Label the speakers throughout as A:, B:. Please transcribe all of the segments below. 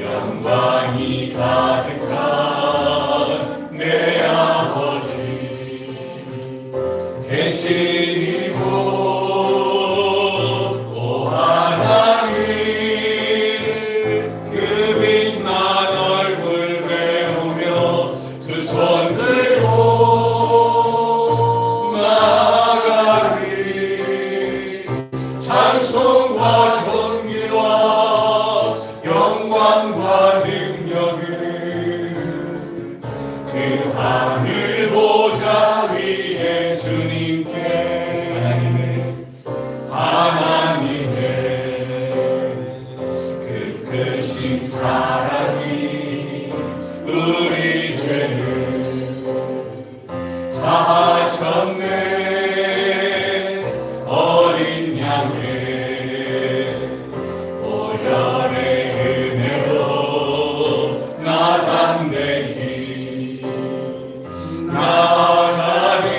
A: 영광이 가득한 내 아버지 그 하늘 보좌 위에 주님께 하나님의 그 크신 사랑이 우리 죄를 사하셨네. 어린 양의 보혈의 은혜로 나 담대히 나가리.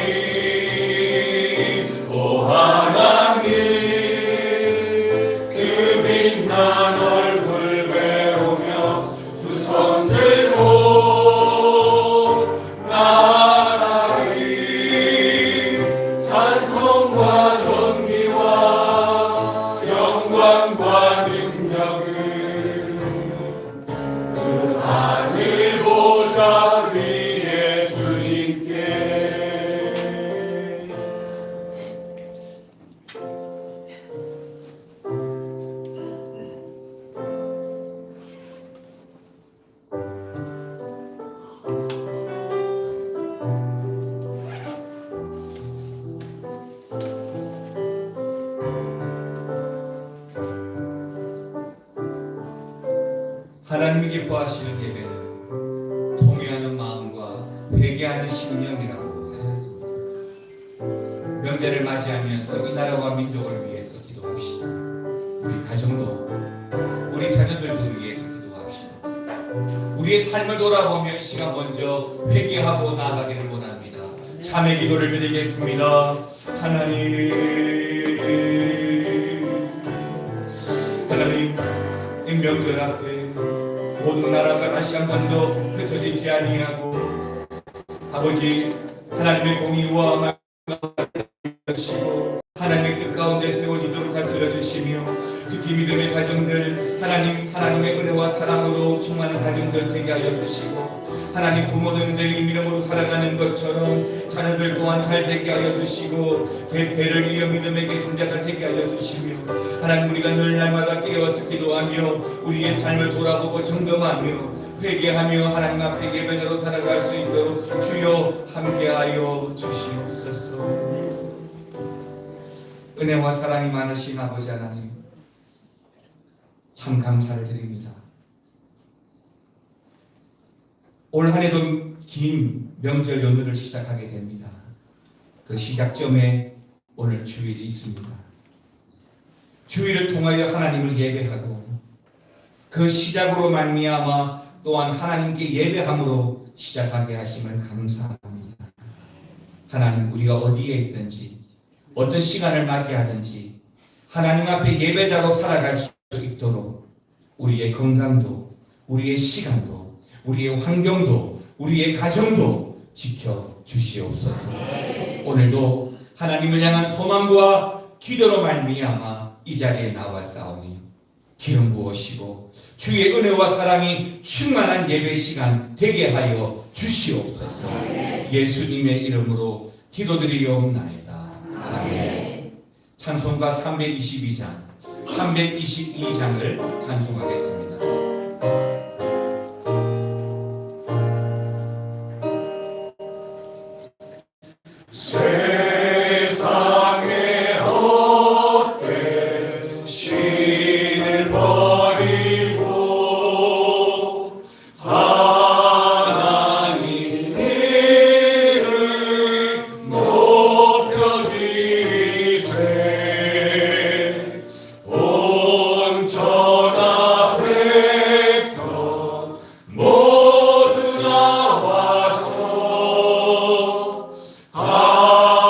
A: 오 하나님 그 빛난 얼굴 배우며 두 손 들고 나가리. 찬송과 존귀와 영광과 능력을 그 하늘 보좌 위에 주님께.
B: 하나님이 기뻐하시는 예배는 통회하는 마음과 회개하는 심령이라고 하셨습니다. 명절을 맞이하면서 이 나라와 민족을 위해서 기도합시다. 우리 가정도 우리 자녀들도 위해서 기도합시다. 우리의 삶을 돌아보며 이 시간 먼저 회개하고 나아가기를 원합니다. 참회 기도를 드리겠습니다. 하나님, 이 명절 앞에 모든 나라가 다시 한 번 더 흩어지지 아니하고 아버지 하나님의 공의와 마시고 하나님의 뜻 가운데 세워지도록 다스려 주시며 특히 믿음의 가정들 하나님의 은혜와 사랑으로 충만한 가정들 되게 하여 주시고 하나님 부모님들이 믿음으로 살아가는 것처럼 자녀들 또한 잘 되게 하여 주시고 대를 이어 믿음의 계승자가 되게 하여 주시며 하나님 우리가 늘 날마다 깨어서 기도하며 우리의 삶을 돌아보고 점검하며 회개하며 하나님 앞에 예배자로 살아갈 수 있도록 주여 함께하여 주시옵소서. 은혜와 사랑이 많으신 아버지 하나님 참 감사를 드립니다. 올 한 해도 긴 명절 연휴를 시작하게 됩니다. 그 시작점에 오늘 주일이 있습니다. 주일을 통하여 하나님을 예배하고 그 시작으로 말미암아 또한 하나님께 예배함으로 시작하게 하심을 감사합니다. 하나님 우리가 어디에 있든지 어떤 시간을 맞이하든지 하나님 앞에 예배자로 살아갈 수 있도록 우리의 건강도 우리의 시간도 우리의 환경도 우리의 가정도 지켜주시옵소서. 오늘도 하나님을 향한 소망과 기도로 말미암아 이 자리에 나왔사오니 기름 부으시고 주의 은혜와 사랑이 충만한 예배 시간 되게 하여 주시옵소서. 예수님의 이름으로 기도드리옵나이다. 아멘. 찬송가 322장 322장을 찬송하겠습니다.
A: 세상에 어때 신을 버리고 하나님 이름 높여드리세. 온 전하 백성 모두 나와서 하나님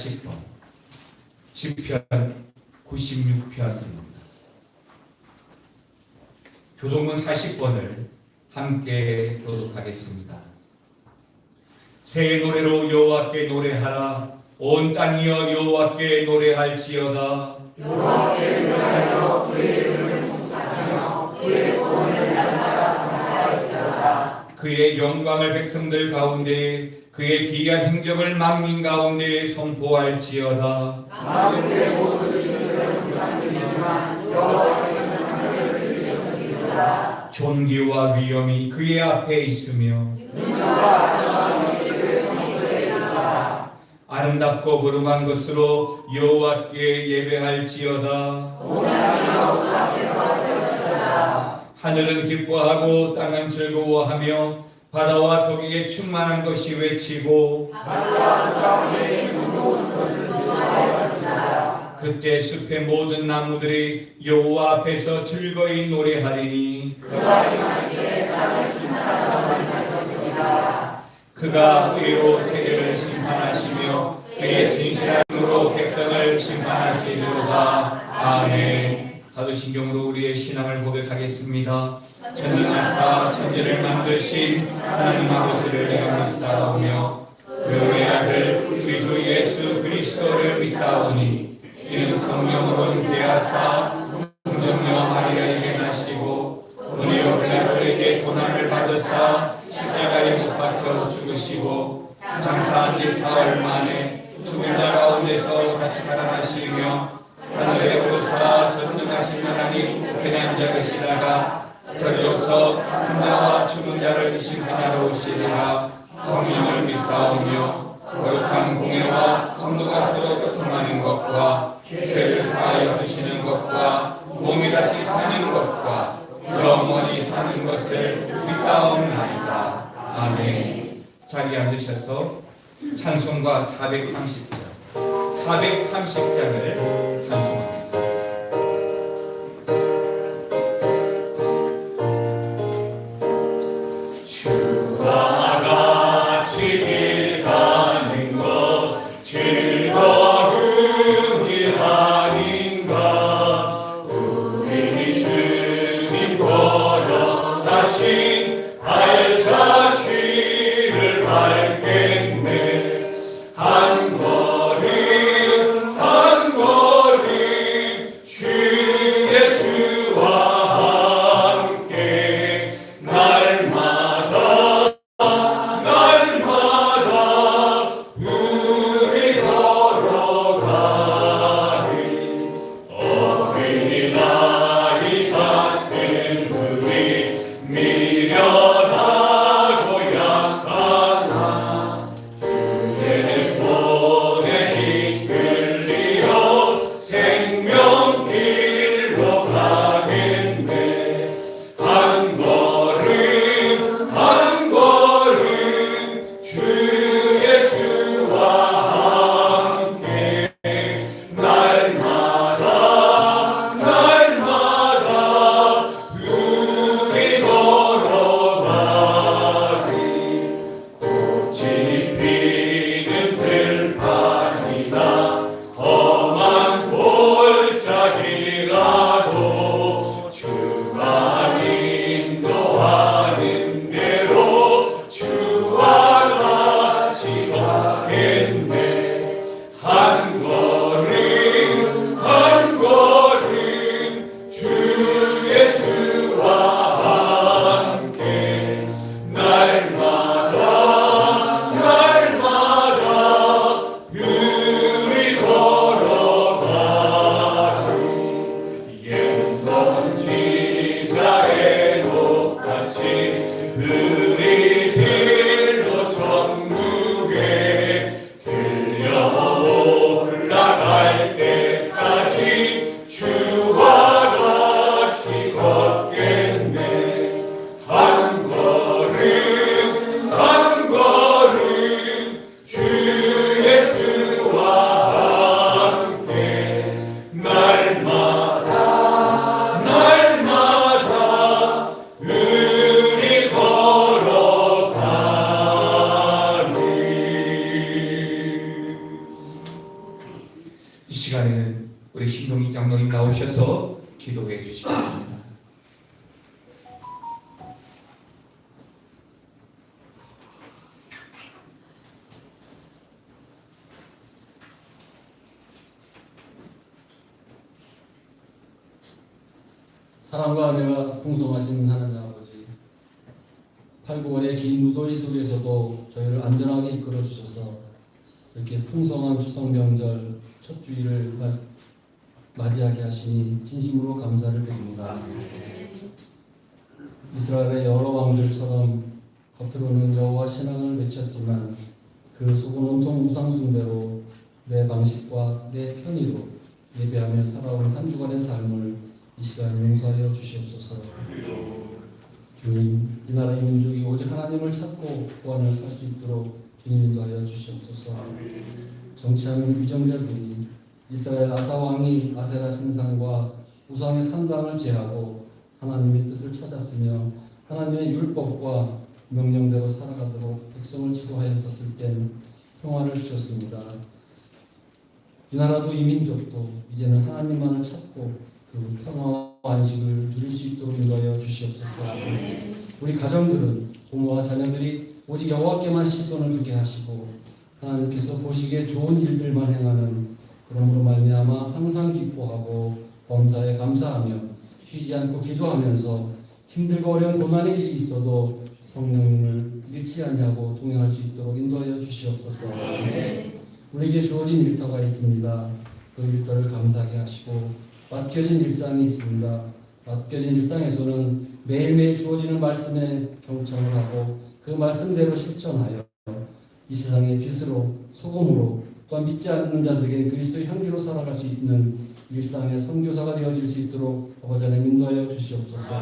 B: 40번, 시편 96편입니다. 교동문 40번을 함께 교독하겠습니다. 새 노래로 여호와께 노래하라. 온 땅이여 여호와께 노래할지어다.
C: 여호와께 노래하여 그의 이름을颂颂하며 그의 구원을 날마다 전파할지어다.
B: 그의 영광을 백성들 가운데 그의 기이한 행적을 만민 가운데 선포할지어다.
C: 만국의 모든 신들은 무상들이지만 여호와께서는 하늘을 지으셨으리로다.
B: 존귀와 위엄이 그의 앞에 있으며
C: 능력과 아름다움이 그의 성소에 있도다.
B: 아름답고 거룩한 것으로 여호와께 예배할지어다.
C: 온 땅이여 그 앞에서 펼쳐라.
B: 하늘은 기뻐하고 땅은 즐거워하며 바다와 거기에 충만한 것이 외치고
C: 바다와 그 가운데 있는 모든 것을 좋아할지어다.
B: 그때 숲의 모든 나무들이 여호와 앞에서 즐거이 노래하리니
C: 그가 임하시기에 땅을 심판하러 하셨습니다.
B: 그가 의로 세계를 심판하시며 그의 진실한 힘으로 백성을 심판하시리로다. 아멘. 사도신경으로 우리의 신앙을 고백하겠습니다. 전능하사 천지를 만드신 하나님 아버지를 내가 믿사오며 그 외아들 우리 주 예수 그리스도를 믿사오니 이는 성령으로 잉태하사 동정녀 마리아에게 나시고 본디오 빌라도에게 고난을 받으사 십자가에 못 박혀 죽으시고 장사한 지 사흘 만에 죽은 자 가운데서 다시 살아나시며 하늘에 오르사 전능하신 하나님 우편에 앉아 계시다가 저리로서 산자와 죽은 자를 심판하러 오시리라. 성령을 믿사오며 거룩한 공예와 성도가 서로 교통하는 것과 죄를 사하여 주시는 것과 몸이 다시 사는 것과 영원히 사는 것을 믿사옵나이다. 아멘. 자리에 앉으셔서 찬송가 430장을 찬송하겠습니다.
A: 주와 같이 길 가는 것 즐거운 일 아닌가. 우리 주님 걸어가신 발자취를 밟겠네. 한 걸음 한 걸음 주 예수와 함께 날마다 우리 걸어가리. 어린아이 같은 우리 미련하고 약하나 주의 손에 이끌리어 생명길로 가겠네. 한 걸음 한 걸음 주 예수와 함께 날마다 우리 걸어가리. 꽃이 피는 들판이나 험한 골짜기라도 주가 인도하는 대로 주와 같이 가겠네. 한 걸음 한 걸음 주 예수와 함께 날마다 우리 걸어가리. 옛 선지자의 녹같이 우리들도 천국에 들려 올라갈 때까지 주와 같이 걷겠네. 한 걸음 한 걸음 주 예수와 함께 날마다 우리 걸어가리.
B: 이 시간에는 우리 신동희 장로님 나오셔서 기도해 주시겠습니다.
D: 사랑과 은혜가 풍성하신 하나님 아버지, 8,9월의 긴 무더위 속에서도 저희를 안전하게 이끌어 주셔서 이렇게 풍성한 추석 명절 첫 주일을 맞이하게 하시니 진심으로 감사를 드립니다. 이스라엘의 여러 왕들처럼 겉으로는 여호와 신앙을 외쳤지만 그 속은 온통 우상 숭배로 내 방식과 내 편의로 예배하며 살아온 한 주간의 삶을 이 시간 용서하여 주시옵소서. 주님, 이 나라의 민족이 오직 하나님을 찾고 구원을 살 수 있도록 주님 인도하여 주시옵소서. 정치하는 위정자들이 이스라엘 아사 왕이 아세라 신상과 우상의 산당을 제하고 하나님의 뜻을 찾았으며 하나님의 율법과 명령대로 살아가도록 백성을 지도하였었을 땐 평화를 주셨습니다. 이 나라도 이 민족도 이제는 하나님만을 찾고 그 평화와 안식을 누릴 수 있도록 인도하여 주시옵소서. 우리 가정들은 부모와 자녀들이 오직 여호와께만 시선을 두게 하시고 하나님께서 보시기에 좋은 일들만 행하는 그러므로 말미암아 항상 기뻐하고 범사에 감사하며 쉬지 않고 기도하면서 힘들고 어려운 고난의 길이 있어도 성령을 잃지 아니하고 동행할 수 있도록 인도하여 주시옵소서. 우리에게 주어진 일터가 있습니다. 그 일터를 감사하게 하시고 맡겨진 일상이 있습니다. 맡겨진 일상에서는 매일매일 주어지는 말씀에 경청을 하고 그 말씀대로 실천하여 이 세상의 빛으로 소금으로 또한 믿지 않는 자들에게 그리스도의 향기로 살아갈 수 있는 일상의 선교사가 되어질 수 있도록 아버지 하나님 인도하여 주시옵소서.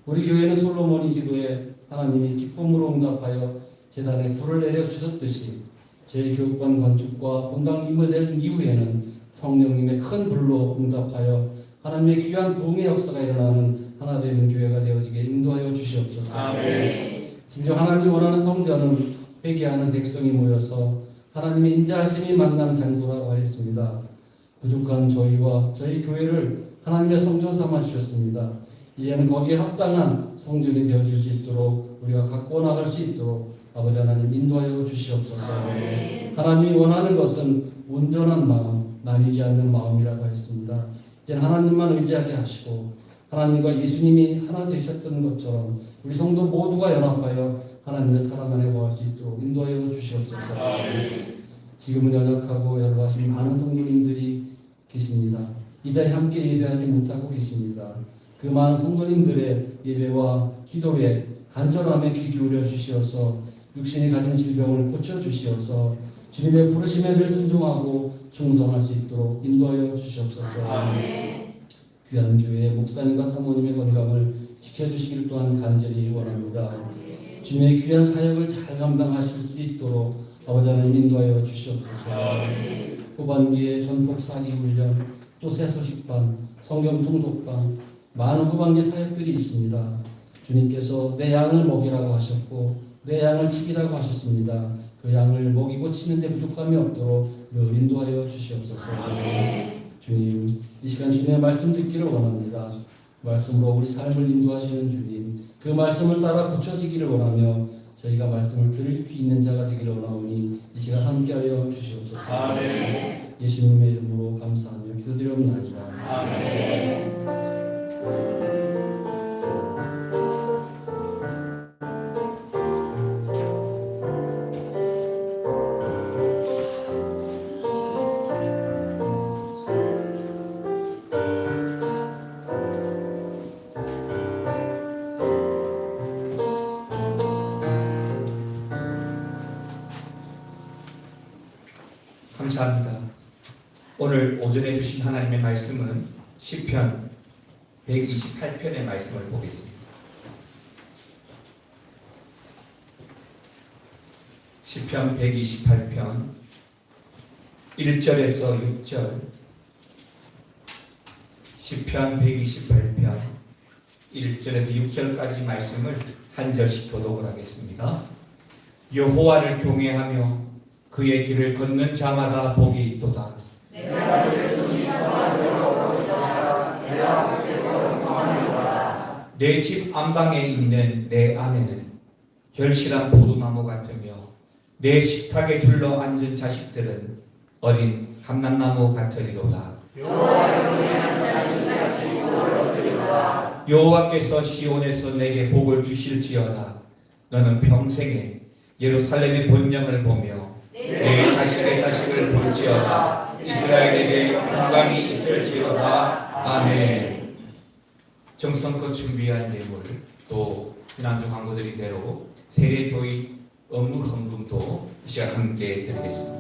D: 우리 교회는 솔로몬이 기도에 하나님이 기쁨으로 응답하여 제단에 불을 내려 주셨듯이 제 교육관 건축과 본당 임을 낸 이후에는 성령님의 큰 불로 응답하여 하나님의 귀한 부흥의 역사가 일어나는 하나 되는 교회가 되어지게 인도하여 주시옵소서. 진정 하나님 원하는 성전은 회개하는 백성이 모여서 하나님의 인자하심이 만나는 장소라고 하였습니다. 부족한 저희와 저희 교회를 하나님의 성전 삼아 주셨습니다. 이제는 거기에 합당한 성전이 되어줄 수 있도록 우리가 갖고 나갈 수 있도록 아버지 하나님 인도하여 주시옵소서. 하나님이 원하는 것은 온전한 마음, 나뉘지 않는 마음이라고 했습니다. 이제는 하나님만 의지하게 하시고 하나님과 예수님이 하나 되셨던 것처럼 우리 성도 모두가 연합하여 하나님의 사랑 안에 거할 수 있도록 인도하여 주시옵소서. 지금은 연약하고 연로하신 많은 성도님들이 계십니다. 이 자리에 함께 예배하지 못하고 계십니다. 그 많은 성도님들의 예배와 기도에 간절함에 귀 기울여 주시어서 육신이 가진 질병을 고쳐주시어서 주님의 부르심에 늘 순종하고 충성할 수 있도록 인도하여 주시옵소서. 귀한 교회의 목사님과 사모님의 건강을 지켜주시길 또한 간절히 원합니다. 주님의 귀한 사역을 잘 감당하실 수 있도록 아버지 하나님 인도하여 주시옵소서. 후반기에 전폭 사기 훈련, 또 새 소식반, 성경 통독반, 많은 후반기 사역들이 있습니다. 주님께서 내 양을 먹이라고 하셨고 내 양을 치기라고 하셨습니다. 그 양을 먹이고 치는데 부족함이 없도록 늘 인도하여 주시옵소서. 주님, 이 시간 주님의 말씀 듣기를 원합니다. 말씀으로 우리 삶을 인도하시는 주님, 그 말씀을 따라 고쳐지기를 원하며 저희가 말씀을 들을 귀 있는 자가 되기를 원하오니 이 시간 함께하여 주시옵소서. 예수님의 이름으로 감사하며 기도드리옵나이다. 아멘.
B: 감사합니다. 오늘 오전에 주신 하나님의 말씀은 시편 128편의 말씀을 보겠습니다. 시편 128편 1절에서 6절, 시편 128편 1절에서 6절까지 말씀을 한 절씩 교독을 하겠습니다. 여호와를 경외하며 그의 길을 걷는 자마다 복이 있도다.
C: 내가
B: 내 집 안방에 있는 내 아내는 결실한 포도나무 같으며 내 식탁에 둘러 앉은 자식들은 어린 감람나무 같으리로다. 여호와께서 시온에서 내게 복을 주실지어다. 너는 평생에 예루살렘의 번영을 보며 내 자식의 자식을 볼지어다. 이스라엘에게 평강이 있을지어다. 아멘. 정성껏 준비한 예물, 또 지난주 광고드린대로 세례교회 업무 헌금도 이 시간 함께 드리겠습니다.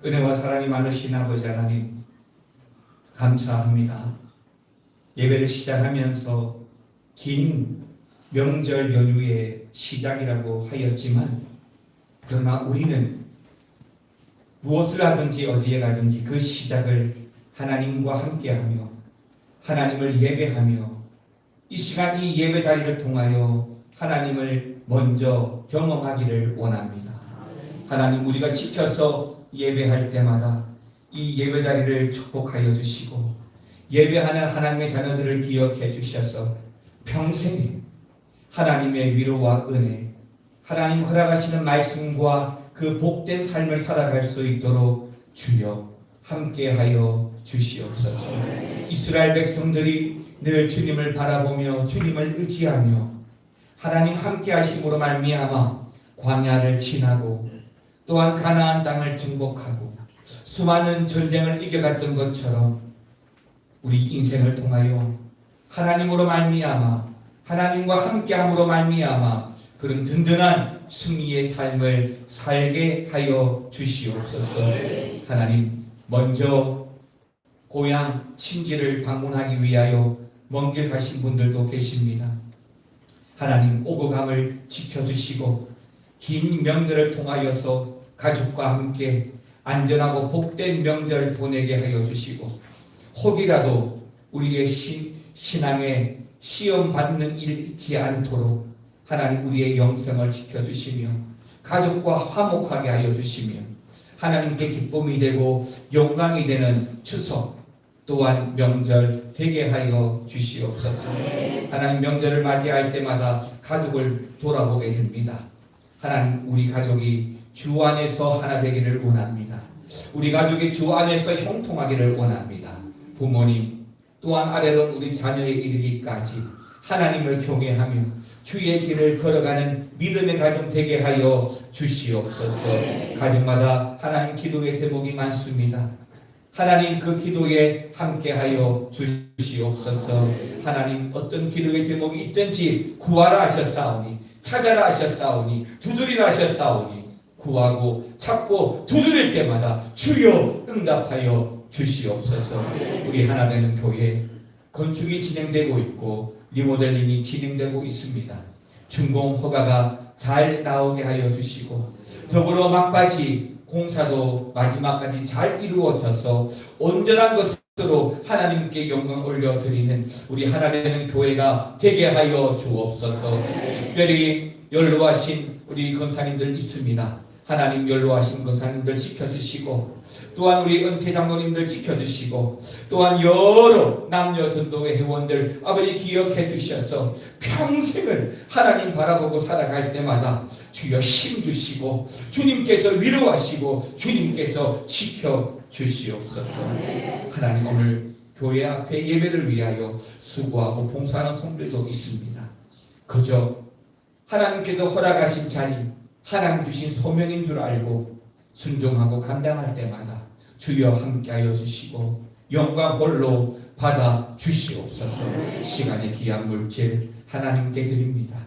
B: 은혜와 사랑이 많으신 아버지 하나님, 감사합니다. 예배를 시작하면서 긴 명절 연휴의 시작이라고 하였지만, 그러나 우리는 무엇을 하든지 어디에 가든지 그 시작을 하나님과 함께하며 하나님을 예배하며 이 시간 이 예배 자리를 통하여 하나님을 먼저 경험하기를 원합니다. 하나님, 우리가 지켜서 예배할 때마다 이 예배 자리를 축복하여 주시고 예배하는 하나님의 자녀들을 기억해 주셔서 평생 하나님의 위로와 은혜, 하나님 허락하시는 말씀과 그 복된 삶을 살아갈 수 있도록 주여 함께하여 주시옵소서. 이스라엘 백성들이 늘 주님을 바라보며 주님을 의지하며 하나님 함께하심으로 말미암아 광야를 지나고 또한 가나안 땅을 정복하고 수많은 전쟁을 이겨갔던 것처럼 우리 인생을 통하여 하나님으로 말미암아 하나님과 함께함으로 말미암아 그런 든든한 승리의 삶을 살게 하여 주시옵소서. 하나님, 먼저 고향 친지를 방문하기 위하여 먼 길 가신 분들도 계십니다. 하나님, 오고감을 지켜주시고 긴 명절을 통하여서 가족과 함께 안전하고 복된 명절 보내게 하여 주시고 혹이라도 우리의 신앙에 시험 받는 일 있지 않도록 하나님 우리의 영성을 지켜주시며 가족과 화목하게 하여 주시며 하나님께 기쁨이 되고 영광이 되는 추석 또한 명절 되게 하여 주시옵소서. 하나님, 명절을 맞이할 때마다 가족을 돌아보게 됩니다. 하나님, 우리 가족이 주 안에서 하나 되기를 원합니다. 우리 가족이 주 안에서 형통하기를 원합니다. 부모님 또한 아래로 우리 자녀에 이르기까지 하나님을 경외하며 주의 길을 걸어가는 믿음의 가정 되게 하여 주시옵소서. 가정마다 하나님 기도의 제목이 많습니다. 하나님, 그 기도에 함께하여 주시옵소서. 하나님, 어떤 기도의 제목이 있든지 구하라 하셨사오니 찾아라 하셨사오니 두드리라 하셨사오니 구하고 찾고 두드릴 때마다 주여 응답하여 주시옵소서. 우리 하나되는 교회 건축이 진행되고 있고 리모델링이 진행되고 있습니다. 준공 허가가 잘 나오게 하여 주시고 더불어 막바지 공사도 마지막까지 잘 이루어져서 온전한 것으로 하나님께 영광 올려드리는 우리 하나되는 교회가 되게 하여 주옵소서. 특별히 연로하신 우리 권사님들 있습니다. 하나님, 연로하신 권사님들 지켜주시고 또한 우리 은퇴 장로님들 지켜주시고 또한 여러 남녀 전도회 회원들 아버지 기억해 주셔서 평생을 하나님 바라보고 살아갈 때마다 주여 힘 주시고 주님께서 위로하시고 주님께서 지켜주시옵소서. 하나님, 오늘 교회 앞에 예배를 위하여 수고하고 봉사하는 성들도 있습니다. 그저 하나님께서 허락하신 자리 하나님 주신 소명인 줄 알고 순종하고 감당할 때마다 주여 함께하여 주시고 영광 홀로 받아 주시옵소서. 시간의 귀한 물질 하나님께 드립니다.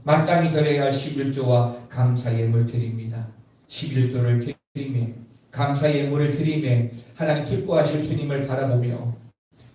B: 마땅히 드려야 할 11조와 감사 예물 드립니다. 11조를 드리며 감사 예물을 드리며 하나님 기뻐하실 주님을 바라보며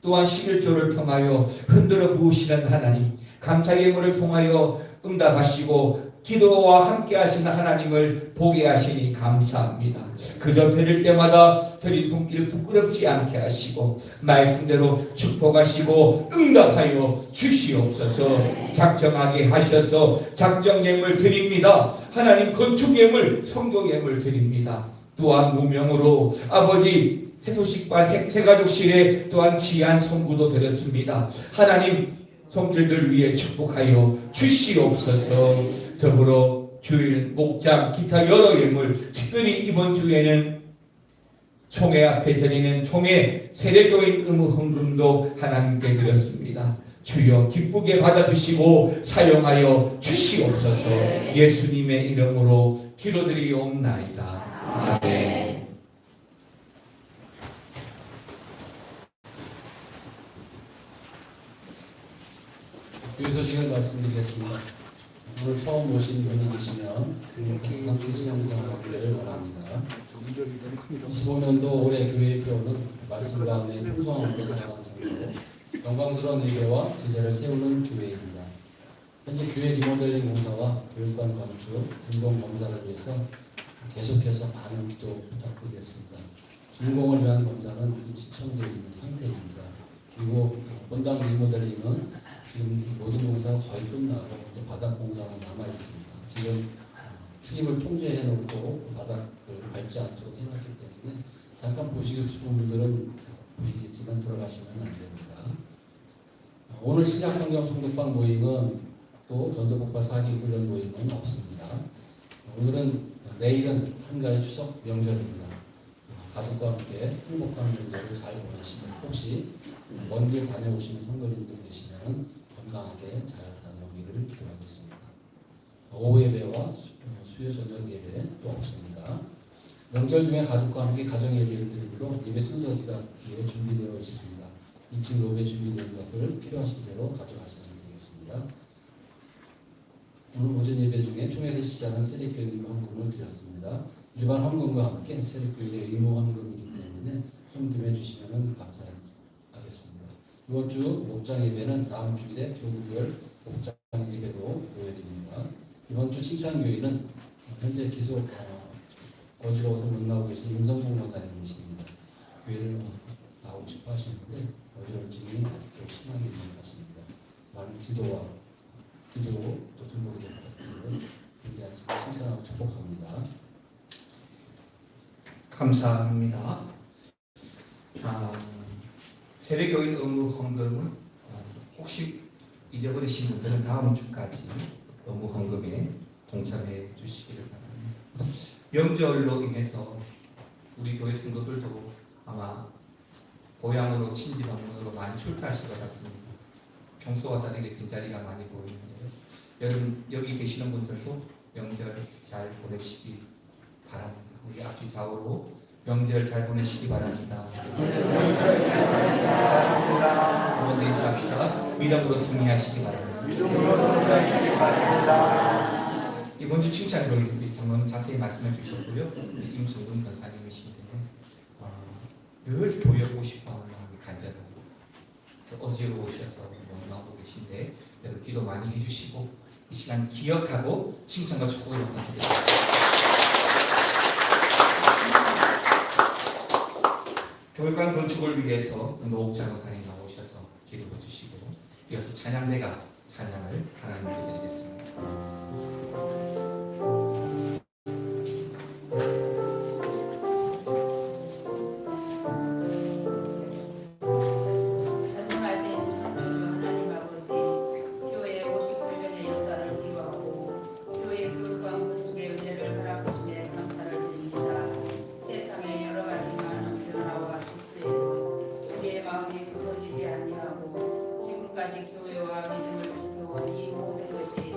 B: 또한 11조를 통하여 흔들어 부으시는 하나님, 감사 예물을 통하여 응답하시고 기도와 함께 하시는 하나님을 보게 하시니 감사합니다. 그저 드릴 때마다 드린 손길 부끄럽지 않게 하시고 말씀대로 축복하시고 응답하여 주시옵소서. 작정하게 하셔서 작정 예물 드립니다. 하나님 건축 예물, 성도 예물 드립니다. 또한 무명으로 아버지 해소식과 세가족실에 또한 귀한 선구도 드렸습니다. 하나님 손길들 위해 축복하여 주시옵소서. 더불어 주일, 목장, 기타 여러 예물, 특별히 이번 주에는 총회 앞에 드리는 총회 세례교인 의무 헌금도 하나님께 드렸습니다. 주여 기쁘게 받아주시고 사용하여 주시옵소서. 예수님의 이름으로 기도드리옵나이다. 아멘.
D: 교회 소식을 말씀드리겠습니다. 오늘 처음 오신 분이 계시면 함께 신앙생활하기를 원합니다. 25년도 올해 교회표는 말씀 가운데 풍성함으로 살아가는 성도, 영광스러운 예배와 제자를 세우는 교회입니다. 현재 교회 리모델링 공사와 교육관 건축, 준공 검사를 위해서 계속해서 많은 기도 부탁드리겠습니다. 준공을 위한 검사는 지금 시청되어 있는 상태입니다. 그리고 본당 리모델링은 지금 모든 공사가 거의 끝나고 이제 바닥 공사만 남아 있습니다. 지금 출입을 통제해 놓고 바닥을 밟지 않도록 해놨기 때문에 잠깐 보시고 싶은 분들은 보시겠지만 들어가시면 안 됩니다. 오늘 신약 성경 통독방 모임은 또 전도폭발 사기 훈련 모임은 없습니다. 내일은 한가위 추석 명절입니다. 가족과 함께 행복한 명절을 잘 보내시면 혹시 먼 길 다녀오시는 성도님들 계시면 건강하게 잘 다녀오기를 기도하겠습니다. 오후 예배와 수요 저녁 예배 또 없습니다. 명절 중에 가족과 함께 가정 예배를 드리므로 예배 순서지가 뒤에 준비되어 있습니다. 2층 로비에 준비된 것을 필요하신 대로 가져가시면 되겠습니다. 오늘 오전 예배 중에 총회에서 시작한 세례교인 헌금을 드렸습니다. 일반 헌금과 함께 세례교인의 의무 헌금이기 때문에 헌금해 주시면 감사하겠습니다. 이번 주 목장 예배는 다음 주일에 교구별 목장 예배로 보여드립니다. 이번 주 칭찬교인은 현재 기속 어지러워서 못 나오고 계신 임성봉 원사님이십니다. 교회를 나오고 싶어 하시는데 어지러움증이 아직도 심하게 있는 것 같습니다. 많은 기도로 또 중보기 좀 부탁드리고 굉장히 칭찬하고 축복합니다.
B: 감사합니다. 세례교인 의무 헌금은 혹시 잊어버리신 분들은 다음 주까지 의무 헌금에 동참해 주시기를 바랍니다. 명절로 인해서 우리 교회 성도들도 아마 고향으로 친지 방문으로 많이 출타하실 것 같습니다. 평소와 다르게 빈자리가 많이 보이는데요. 여러분 여기 계시는 분들도 명절 잘 보내시기 바랍니다. 우리 앞뒤 좌우로 명절 잘 보내시기 바랍니다. 한번 인사합시다. 믿음으로 승리하시기 바랍니다. 이번 주 칭찬 교인들이 정말 자세히 말씀해 주셨고요. 임성근 권사님이신데 늘 교회 오고 싶어하는 마음이 간절하고 어지러우셔서 너무나고 계신데 여러분 기도 많이 해주시고 이 시간 기억하고 칭찬과 축복을 감사드립니다. 교육관 건축을 위해서 노옥장로사님 나오셔서 기도해 주시고 이어서 찬양대가 찬양을 하나님께 드리겠습니다.
C: 교회와 믿음을 지켜온 이 모든 것이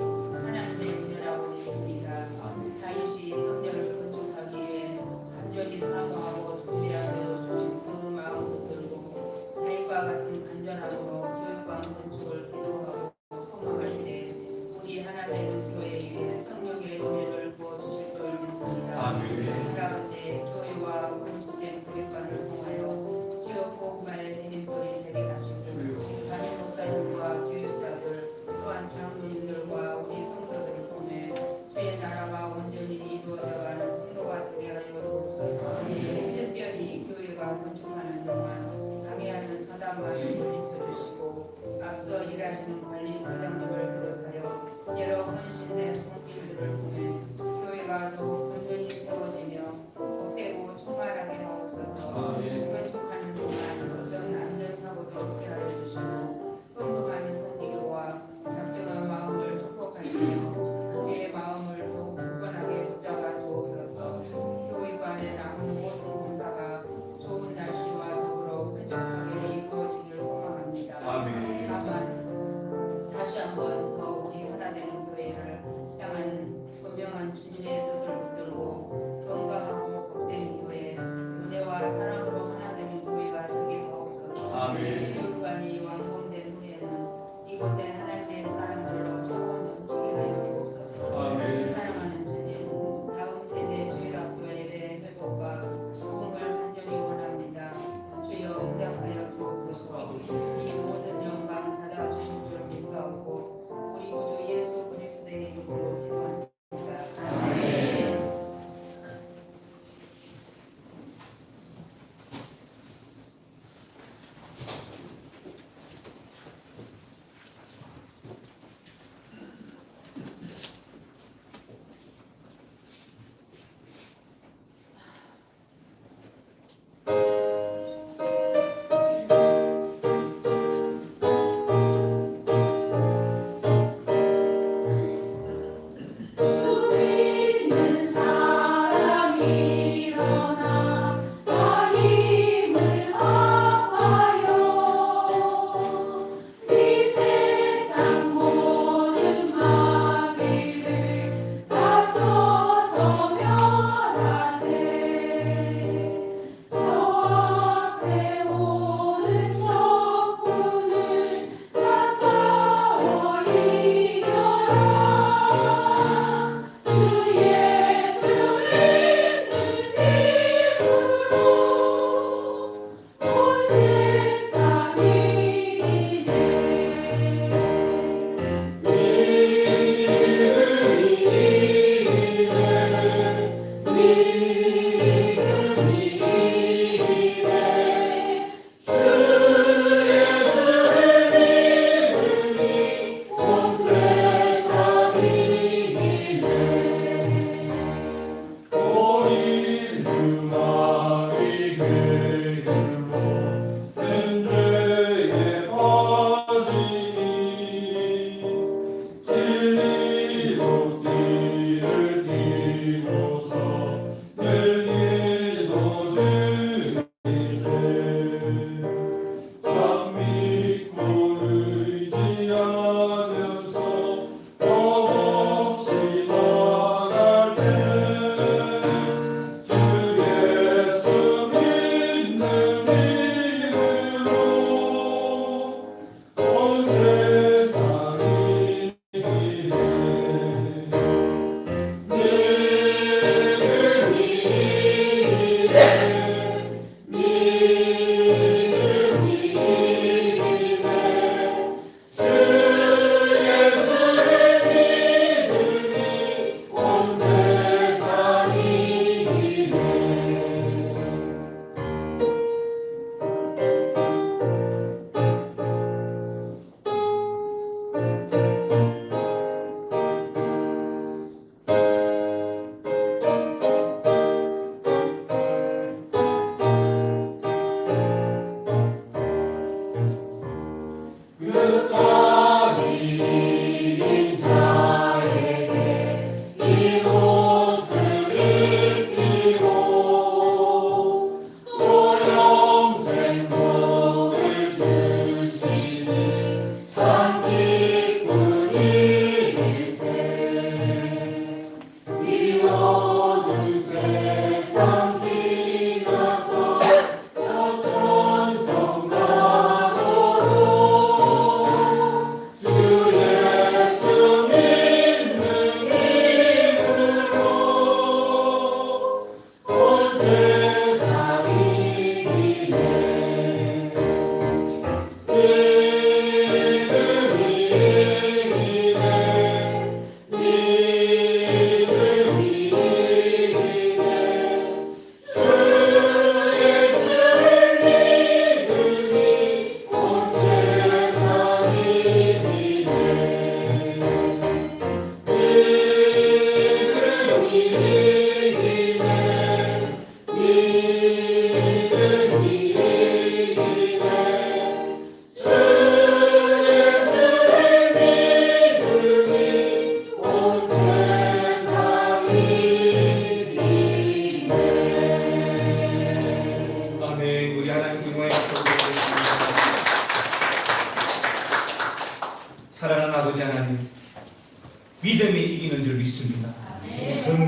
C: 주님의 뜻을 붙들고 건강하고 복된 교회, 은혜와 사랑으로 하나 되는 교회가 되게 하옵소서.
A: 아멘.
C: 교육관이 완공된 후에는 이곳에 하나님의 사람들로 좋은 움직이게 하여 주옵소서.
A: 아멘.
C: 사랑하는 주님, 다음 세대 주일학교 예배 회복과 도움을 간절히 원합니다. 주여 응답하여 주옵소서. 이 모든 영광 받아주실 줄 믿사옵고 우리 구주 예수 그리스도의 이름으로 기도합니다. 아멘.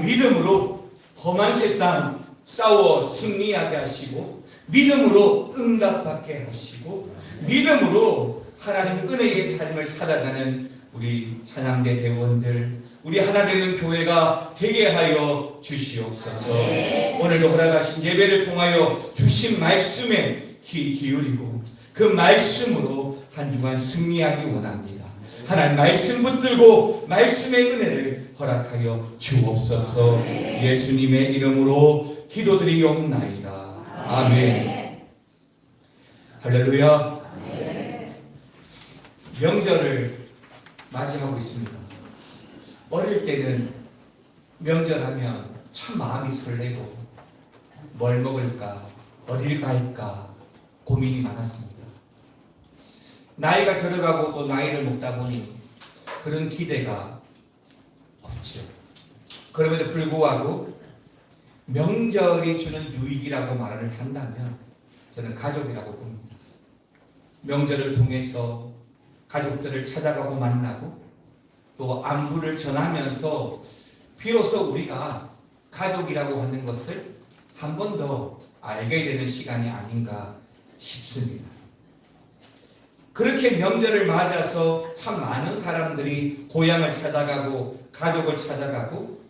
B: 믿음으로 험한 세상 싸워 승리하게 하시고, 믿음으로 응답받게 하시고, 믿음으로 하나님 은혜의 삶을 살아가는 우리 찬양대 대원들, 우리 하나 되는 교회가 되게 하여 주시옵소서. 오늘도 허락하신 예배를 통하여 주신 말씀에 귀 기울이고 그 말씀으로 한 주간 승리하기 원합니다. 하나님 말씀 붙들고 말씀의 은혜를 허락하여 주옵소서. 예수님의 이름으로 기도드리옵나이다. 아멘. 할렐루야. 명절을 맞이하고 있습니다. 어릴 때는 명절하면 참 마음이 설레고 뭘 먹을까, 어딜 갈까 고민이 많았습니다. 나이가 들어가고 또 나이를 먹다 보니 그런 기대가 없죠. 그럼에도 불구하고 명절이 주는 유익이라고 말을 한다면 저는 가족이라고 봅니다. 명절을 통해서 가족들을 찾아가고 만나고 또 안부를 전하면서 비로소 우리가 가족이라고 하는 것을 한 번 더 알게 되는 시간이 아닌가 싶습니다. 그렇게 명절을 맞아서 참 많은 사람들이 고향을 찾아가고 가족을 찾아가고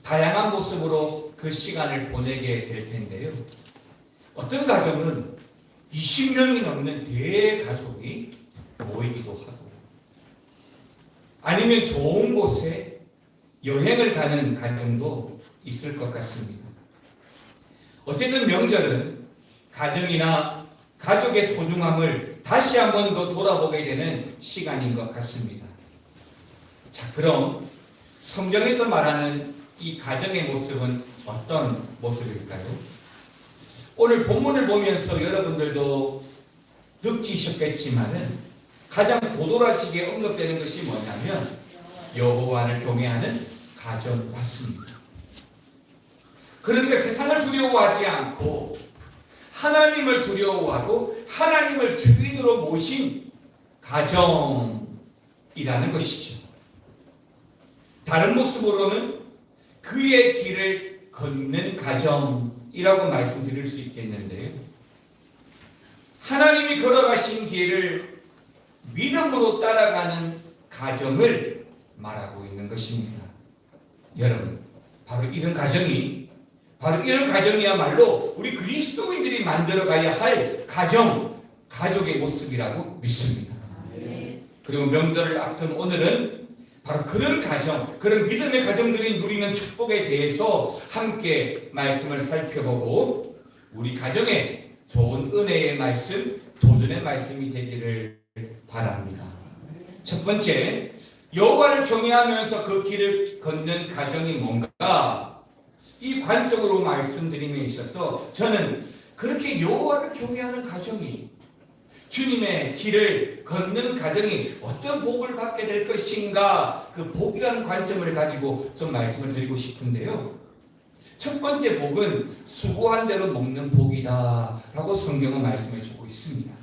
B: 다양한 모습으로 그 시간을 보내게 될 텐데요. 어떤 가정은 20명이 넘는 대가족이 모이기도 하고, 아니면 좋은 곳에 여행을 가는 가정도 있을 것 같습니다. 어쨌든 명절은 가정이나 가족의 소중함을 다시 한 번 더 돌아보게 되는 시간인 것 같습니다. 자, 그럼 성경에서 말하는 이 가정의 모습은 어떤 모습일까요? 오늘 본문을 보면서 여러분들도 느끼셨겠지만은 가장 도드라지게 언급되는 것이 뭐냐면 여호와를 경외하는 가정 맞습니다. 그러니까 세상을 두려워하지 않고 하나님을 두려워하고 하나님을 주인으로 모신 가정이라는 것이죠. 다른 모습으로는 그의 길을 걷는 가정이라고 말씀드릴 수 있겠는데요. 하나님이 걸어가신 길을 믿음으로 따라가는 가정을 말하고 있는 것입니다. 여러분, 바로 이런 가정이야말로 우리 그리스도인들이 만들어가야 할 가족의 모습이라고 믿습니다. 그리고 명절을 앞둔 오늘은 바로 그런 가정, 그런 믿음의 가정들이 누리는 축복에 대해서 함께 말씀을 살펴보고 우리 가정에 좋은 은혜의 말씀, 도전의 말씀이 되기를 바랍니다. 첫 번째, 여호와를 경외하면서 그 길을 걷는 가정이 뭔가, 이 관점으로 말씀드림에 있어서 저는 그렇게 여호와를 경외하는 가정이, 주님의 길을 걷는 가정이 어떤 복을 받게 될 것인가, 그 복이라는 관점을 가지고 좀 말씀을 드리고 싶은데요. 첫 번째 복은 수고한 대로 먹는 복이다 라고 성경은 말씀해 주고 있습니다.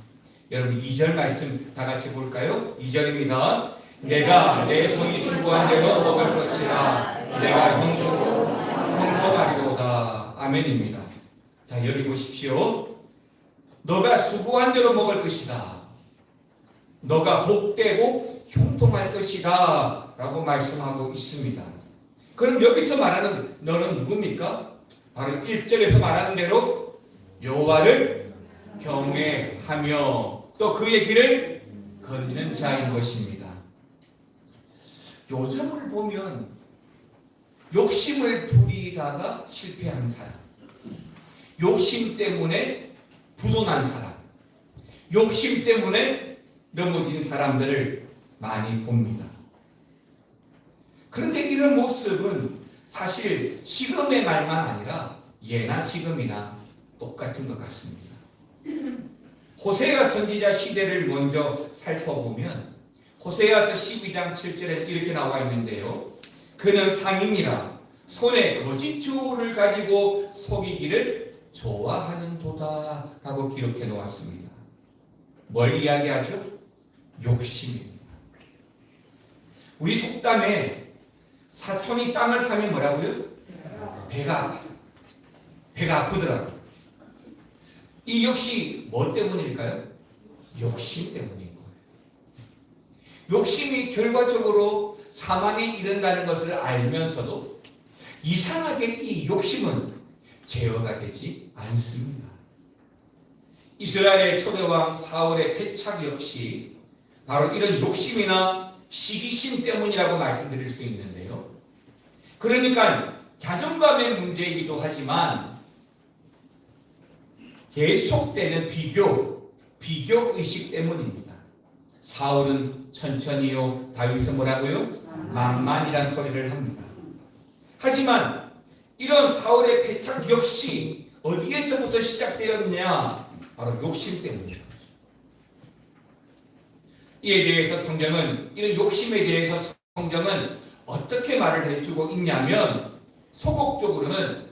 B: 여러분 2절 말씀 다 같이 볼까요? 2절입니다. 내가 내 손이 수고한 대로 먹을 것이라, 내가 형통하리로다. 아멘입니다. 자, 여기 보십시오. 너가 수고한 대로 먹을 것이다. 너가 복되고 형통할 것이다 라고 말씀하고 있습니다. 그럼 여기서 말하는 너는 누굽니까? 바로 1절에서 말하는 대로 여호와를 경외하며 또 그의 길을 걷는 자인 것입니다. 요즘을 보면 욕심을 부리다가 실패하는 사람, 욕심 때문에 부도난 사람, 욕심 때문에 넘어진 사람들을 많이 봅니다. 그런데 이런 모습은 사실 지금의 말만 아니라 예나 지금이나 똑같은 것 같습니다. 호세아 선지자 시대를 먼저 살펴보면 호세아서 12장 7절에 이렇게 나와 있는데요. 그는 상인이라 손에 거짓 주호를 가지고 속이기를 좋아하는 도다 라고 기록해 놓았습니다. 뭘 이야기하죠? 욕심입니다. 우리 속담에 사촌이 땅을 사면 뭐라고요? 배가 아파. 배가 아프더라고. 이 역시 뭐 때문일까요? 욕심 때문인 거예요. 욕심이 결과적으로 사망에 이른다는 것을 알면서도 이상하게 이 욕심은 제어가 되지 않습니다. 이스라엘의 초대왕 사울의 패착 역시 바로 이런 욕심이나 시기심 때문이라고 말씀드릴 수 있는데요. 그러니까 자존감의 문제이기도 하지만 계속되는 비교의식 때문입니다. 사울은 천천히요, 다윗은 뭐라고요? 만만이란 소리를 합니다. 하지만 이런 사울의 패착 역시 어디에서부터 시작되었냐? 바로 욕심 때문이죠. 이에 대해서 성경은, 이런 욕심에 대해서 성경은 어떻게 말을 해주고 있냐면, 소극적으로는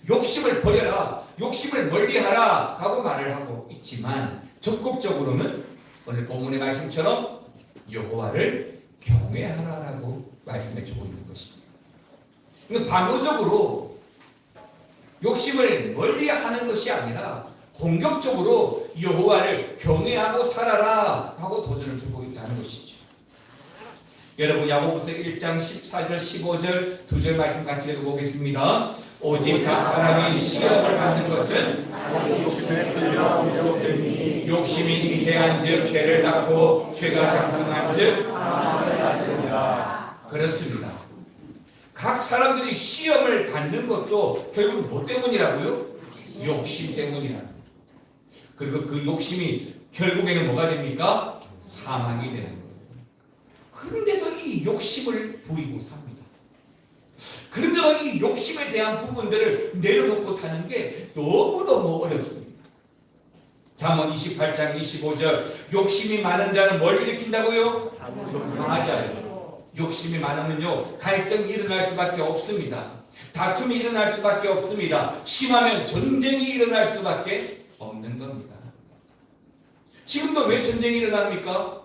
B: 욕심을 버려라, 욕심을 멀리하라 하고 말을 하고 있지만, 적극적으로는 오늘 본문의 말씀처럼 여호와를 경외하라라고 말씀해주고 있는 것입니다. 그러니까 반대적으로 욕심을 멀리하는 것이 아니라 공격적으로 여호와를 경외하고 살아라 하고 도전을 주고 있다는 것이죠. 여러분, 야고보서 1장 14절 15절 두 절 말씀 같이 읽어보겠습니다. 오직 각 사람이 시험을 받는 것은
A: 욕심에 끌려 미혹되니
B: 욕심이 잉태한즉 죄를 낳고 죄가 장성한즉
A: 사망을 낳느니라.
B: 그렇습니다. 각 사람들이 시험을 받는 것도 결국 뭐 때문이라고요? 욕심 때문이라는. 그리고 그 욕심이 결국에는 뭐가 됩니까? 사망이 되는 거예요. 그런데도 이 욕심을 부리고 삽니다. 그런데도 이 욕심에 대한 부분들을 내려놓고 사는 게 너무너무 어렵습니다. 잠언 28장 25절 욕심이 많은 자는 뭘 일으킨다고요? 맞아요. 욕심이 많으면요, 갈등이 일어날 수밖에 없습니다. 다툼이 일어날 수밖에 없습니다. 심하면 전쟁이 일어날 수밖에 없는 겁니다. 지금도 왜 전쟁이 일어납니까?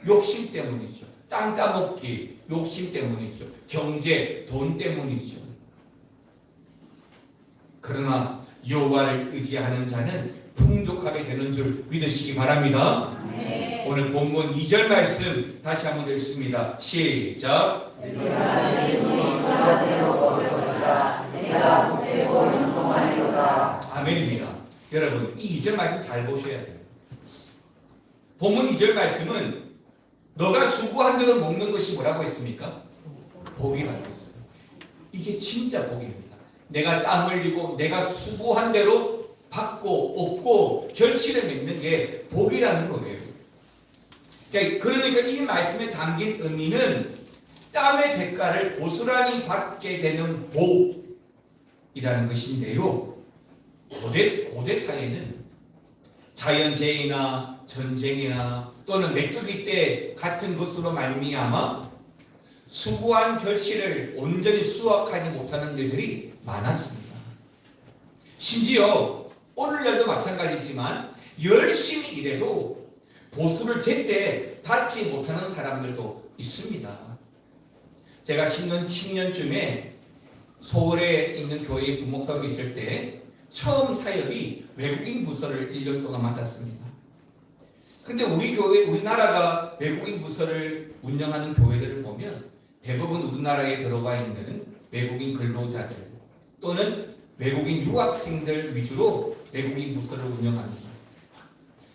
B: 욕심 때문이죠. 땅 따먹기, 욕심 때문이죠. 경제, 돈 때문이죠. 그러나 여호와를 의지하는 자는 풍족하게 되는 줄 믿으시기 바랍니다.
C: 네.
B: 오늘 본문 2절 말씀 다시 한번 읽습니다. 시작.
A: 내가 내 손이 이스라엘로 먹을 것이라. 내가 복되고 형통하리로다.
B: 아멘입니다. 여러분, 이 2절 말씀 잘 보셔야 돼요. 본문 2절 말씀은 너가 수고한 대로 먹는 것이 뭐라고 했습니까? 복이라고 했어요. 이게 진짜 복입니다. 내가 땀 흘리고 내가 수고한 대로 받고 얻고 결실을 맺는 게 복이라는 거예요. 그러니까 이 말씀에 담긴 의미는 땀의 대가를 고스란히 받게 되는 복이라는 것인데요. 고대 사회는 자연재해나 전쟁이나 또는 메뚜기 때 같은 것으로 말미암아 수고한 결실을 온전히 수확하지 못하는 일들이 많았습니다. 심지어 오늘날도 마찬가지지만 열심히 일해도 보수를 제때 받지 못하는 사람들도 있습니다. 제가 10년쯤에 서울에 있는 교회에 부목사로 있을 때 처음 사역이 외국인 부서를 1년 동안 맡았습니다. 근데 우리나라가 외국인 부서를 운영하는 교회들을 보면 대부분 우리나라에 들어와 있는 외국인 근로자들 또는 외국인 유학생들 위주로 외국인 부서를 운영합니다.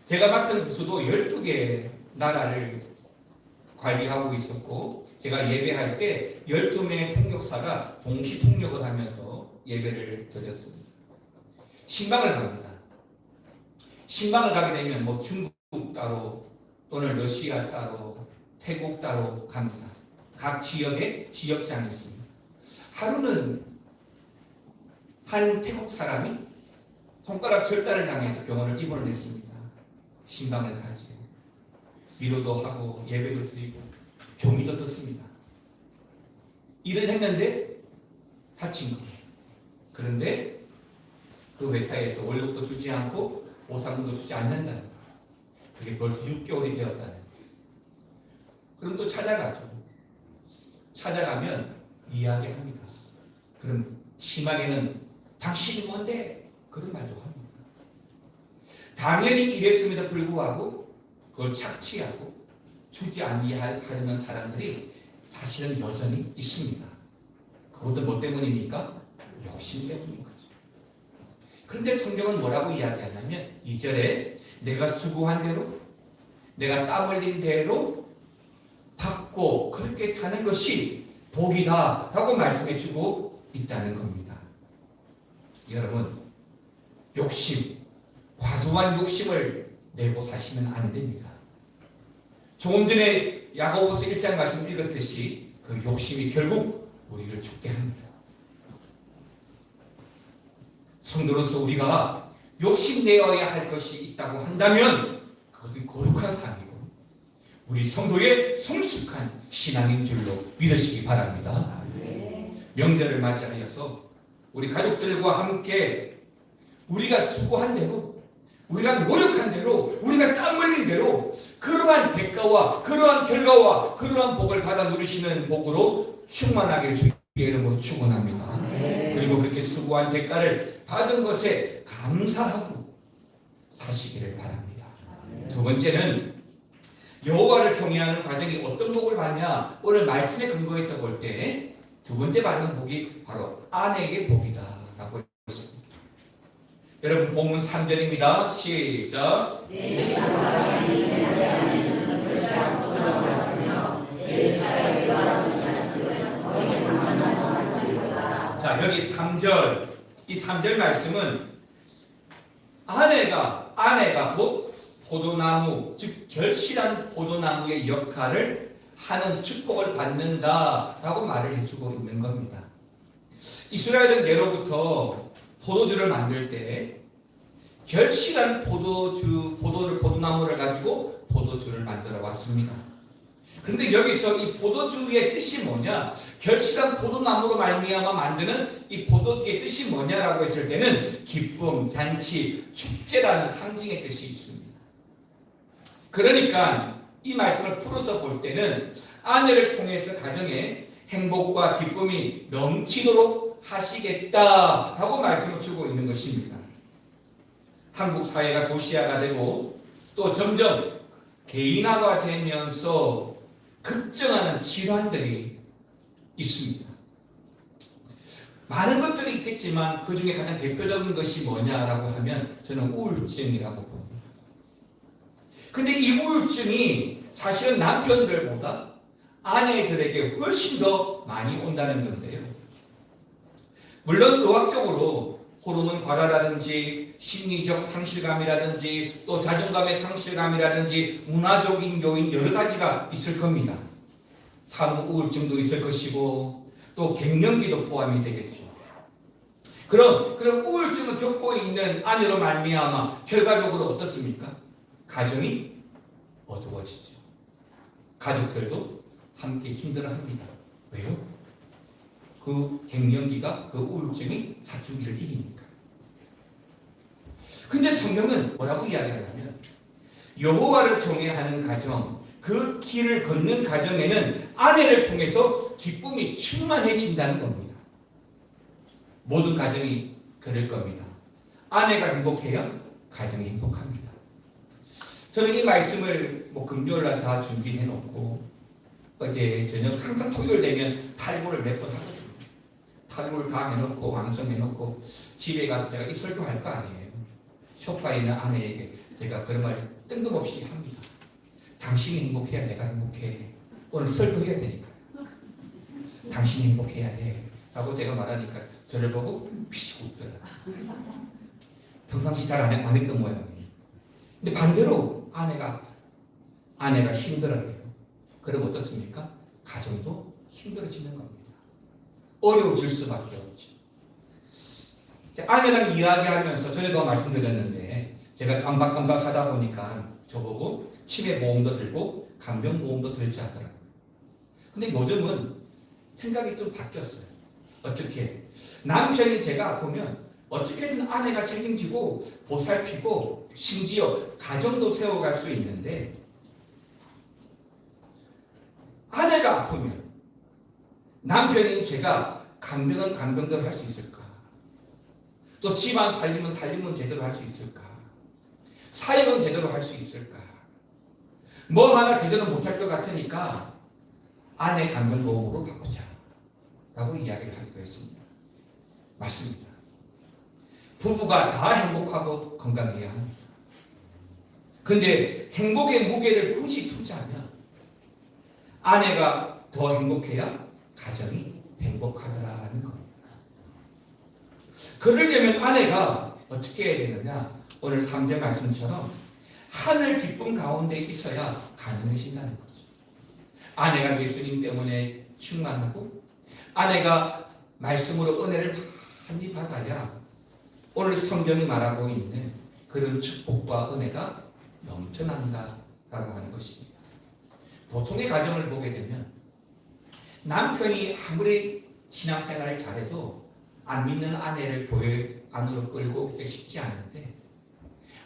B: 제가 맡은 부서도 12개 나라를 관리하고 있었고, 제가 예배할 때 12명의 통역사가 동시 통역을 하면서 예배를 드렸습니다. 신방을 갑니다. 신방을 가게 되면 뭐 중국 따로 또는 러시아 따로 태국 따로 갑니다. 각 지역에 지역장이 있습니다. 하루는 한 태국 사람이 손가락 절단을 당해서 병원을 입원을 했습니다. 신방을 가지 위로도 하고 예배도 드리고 교미도 듣습니다. 일을 했는데 다친 거예요. 그런데 그 회사에서 월급도 주지 않고 보상금도 주지 않는다는 거예요. 그게 벌써 6개월이 되었다는 거예요. 그럼 또 찾아가죠. 찾아가면 이야기합니다. 그럼 심하게는 당신이 뭔데? 그런 말도 합니다. 당연히 이랬음에도 불구하고 그걸 착취하고 주지 아니하려는 사람들이 사실은 여전히 있습니다. 그것도 뭐 때문입니까? 욕심 때문인 거죠. 그런데 성경은 뭐라고 이야기하냐면 2절에 내가 수고한 대로 내가 땀 흘린 대로 받고 그렇게 사는 것이 복이다 라고 말씀해 주고 있다는 겁니다. 여러분, 욕심, 과도한 욕심을 내고 사시면 안 됩니다. 조금 전에 야고보서 1장 말씀 읽었듯이 그 욕심이 결국 우리를 죽게 합니다. 성도로서 우리가 욕심내어야 할 것이 있다고 한다면 그것은 거룩한 삶이고 우리 성도의 성숙한 신앙인 줄로 믿으시기 바랍니다. 명절을 맞이하여서 우리 가족들과 함께 우리가 수고한 대로 우리가 노력한 대로 우리가 땀 흘린 대로 그러한 대가와 그러한 결과와 그러한 복을 받아 누리시는 복으로 충만하게 주의 이름으로 축원합니다. 그리고 그렇게 수고한 대가를 받은 것에 감사하고 사시기를 바랍니다. 두 번째는 여호와를 경외하는 과정이 어떤 복을 받냐? 오늘 말씀에 근거해서 볼 때 두 번째 받는 복이 바로 아내에게 복이다라고 했습니다. 여러분 본문 3절입니다. 시작. 자, 여기 3절, 이 3절 말씀은 아내가 곧 포도나무, 즉 결실한 포도나무의 역할을 하는 축복을 받는다라고 말을 해주고 있는 겁니다. 이스라엘은 예로부터 포도주를 만들 때 결실한 포도나무를 가지고 포도주를 만들어 왔습니다. 그런데 여기서 이 포도주의 뜻이 뭐냐? 결실한 포도나무로 말미암아 만드는 이 포도주의 뜻이 뭐냐라고 했을 때는 기쁨, 잔치, 축제라는 상징의 뜻이 있습니다. 그러니까 이 말씀을 풀어서 볼 때는 아내를 통해서 가정에 행복과 기쁨이 넘치도록 하시겠다라고 말씀을 주고 있는 것입니다. 한국 사회가 도시화가 되고 또 점점 개인화가 되면서 급증하는 질환들이 있습니다. 많은 것들이 있겠지만 그 중에 가장 대표적인 것이 뭐냐라고 하면 저는 우울증이라고 봅니다. 근데 이 우울증이 사실은 남편들보다 아내들에게 훨씬 더 많이 온다는 건데요. 물론 의학적으로 호르몬 과다라든지 심리적 상실감이라든지 또 자존감의 상실감이라든지 문화적인 요인 여러 가지가 있을 겁니다. 사무 우울증도 있을 것이고 또 갱년기도 포함이 되겠죠. 그런 우울증을 겪고 있는 아내로 말미암아 결과적으로 어떻습니까? 가정이 어두워지죠. 가족들도 함께 힘들어합니다. 왜요? 그 갱년기가 그 우울증이 사춘기를 이기니까. 근데 성경은 뭐라고 이야기하냐면 여호와를 경외하는 가정, 그 길을 걷는 가정에는 아내를 통해서 기쁨이 충만해진다는 겁니다. 모든 가정이 그럴 겁니다. 아내가 행복해야 가정이 행복합니다. 저는 이 말씀을 금요일날 다 준비해 놓고 어제 저녁 항상 토요일 되면 탈구를 몇 번 하거든요. 탈구를 다 해놓고 완성해 놓고 집에 가서 제가 이 설교할 거 아니에요. 소파에 있는 아내에게 제가 그런 말 뜬금없이 합니다. 당신이 행복해야 내가 행복해. 오늘 설교해야 되니까. 당신이 행복해야 돼. 라고 제가 말하니까 저를 보고 피식 웃더라. 평상시 잘 안 했던 모양이에요. 근데 반대로 아내가 힘들어요. 그럼 어떻습니까? 가정도 힘들어지는 겁니다. 어려워질 수밖에 없죠. 아내랑 이야기하면서 전에도 말씀드렸는데 제가 깜박깜박 하다 보니까 저보고 치매보험도 들고 간병보험도 들지 하더라고요. 근데 요즘은 생각이 좀 바뀌었어요. 어떻게? 남편이 제가 아프면 어떻게든 아내가 책임지고 보살피고 심지어 가정도 세워갈 수 있는데 아내가 아프면 남편인 제가 간병은 간병대로 할 수 있을까? 또 집안 살림은 제대로 할 수 있을까? 사역은 제대로 할 수 있을까? 뭐 하나 제대로 못할 것 같으니까 아내 간병보험으로 바꾸자 라고 이야기를 하기도 했습니다. 맞습니다. 부부가 다 행복하고 건강해야 합니다. 근데 행복의 무게를 굳이 두자면 아내가 더 행복해야 가정이 행복하더라는 겁니다. 그러려면 아내가 어떻게 해야 되느냐? 오늘 3절 말씀처럼 하늘 기쁨 가운데 있어야 가능해진다는 거죠. 아내가 예수님 때문에 충만하고 아내가 말씀으로 은혜를 많이 받아야 오늘 성경이 말하고 있는 그런 축복과 은혜가 넘쳐난다라고 하는 것입니다. 보통의 가정을 보게 되면 남편이 아무리 신앙생활을 잘해도 안 믿는 아내를 교회 안으로 끌고 오기가 쉽지 않은데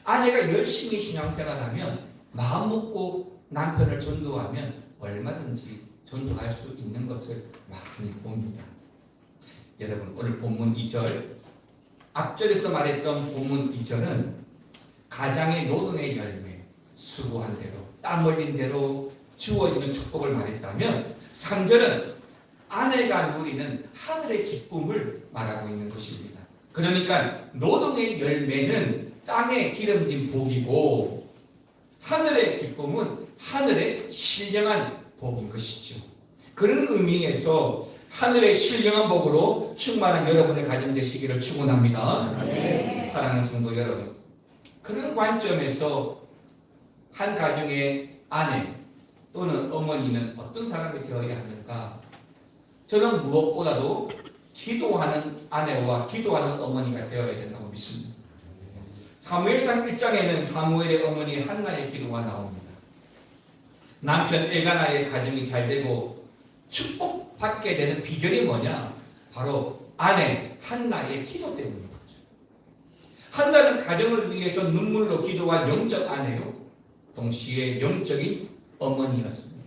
B: 아내가 열심히 신앙생활하면 마음 먹고 남편을 전도하면 얼마든지 전도할 수 있는 것을 많이 봅니다. 여러분 오늘 본문 2절 앞절에서 말했던 본문 2절은 가장의 노동의 열매 수고한 대로 땀 흘린 대로 주어지는 축복을 말했다면 3절은 아내가 누리는 하늘의 기쁨을 말하고 있는 것입니다. 그러니까 노동의 열매는 땅에 기름진 복이고 하늘의 기쁨은 하늘의 신령한 복인 것이죠. 그런 의미에서 하늘의 신령한 복으로 충만한 여러분의 가정 되시기를 축원합니다.
A: 네.
B: 사랑하는 성도 여러분, 그런 관점에서 한 가정의 아내 또는 어머니는 어떤 사람이 되어야 하는가? 저는 무엇보다도 기도하는 아내와 기도하는 어머니가 되어야 된다고 믿습니다. 사무엘상 1장에는 사무엘의 어머니 한나의 기도가 나옵니다. 남편 엘가나의 가정이 잘 되고 축복받게 되는 비결이 뭐냐? 바로 아내 한나의 기도 때문인 거죠. 한나는 가정을 위해서 눈물로 기도한 영적 아내요, 동시에 영적인 어머니였습니다.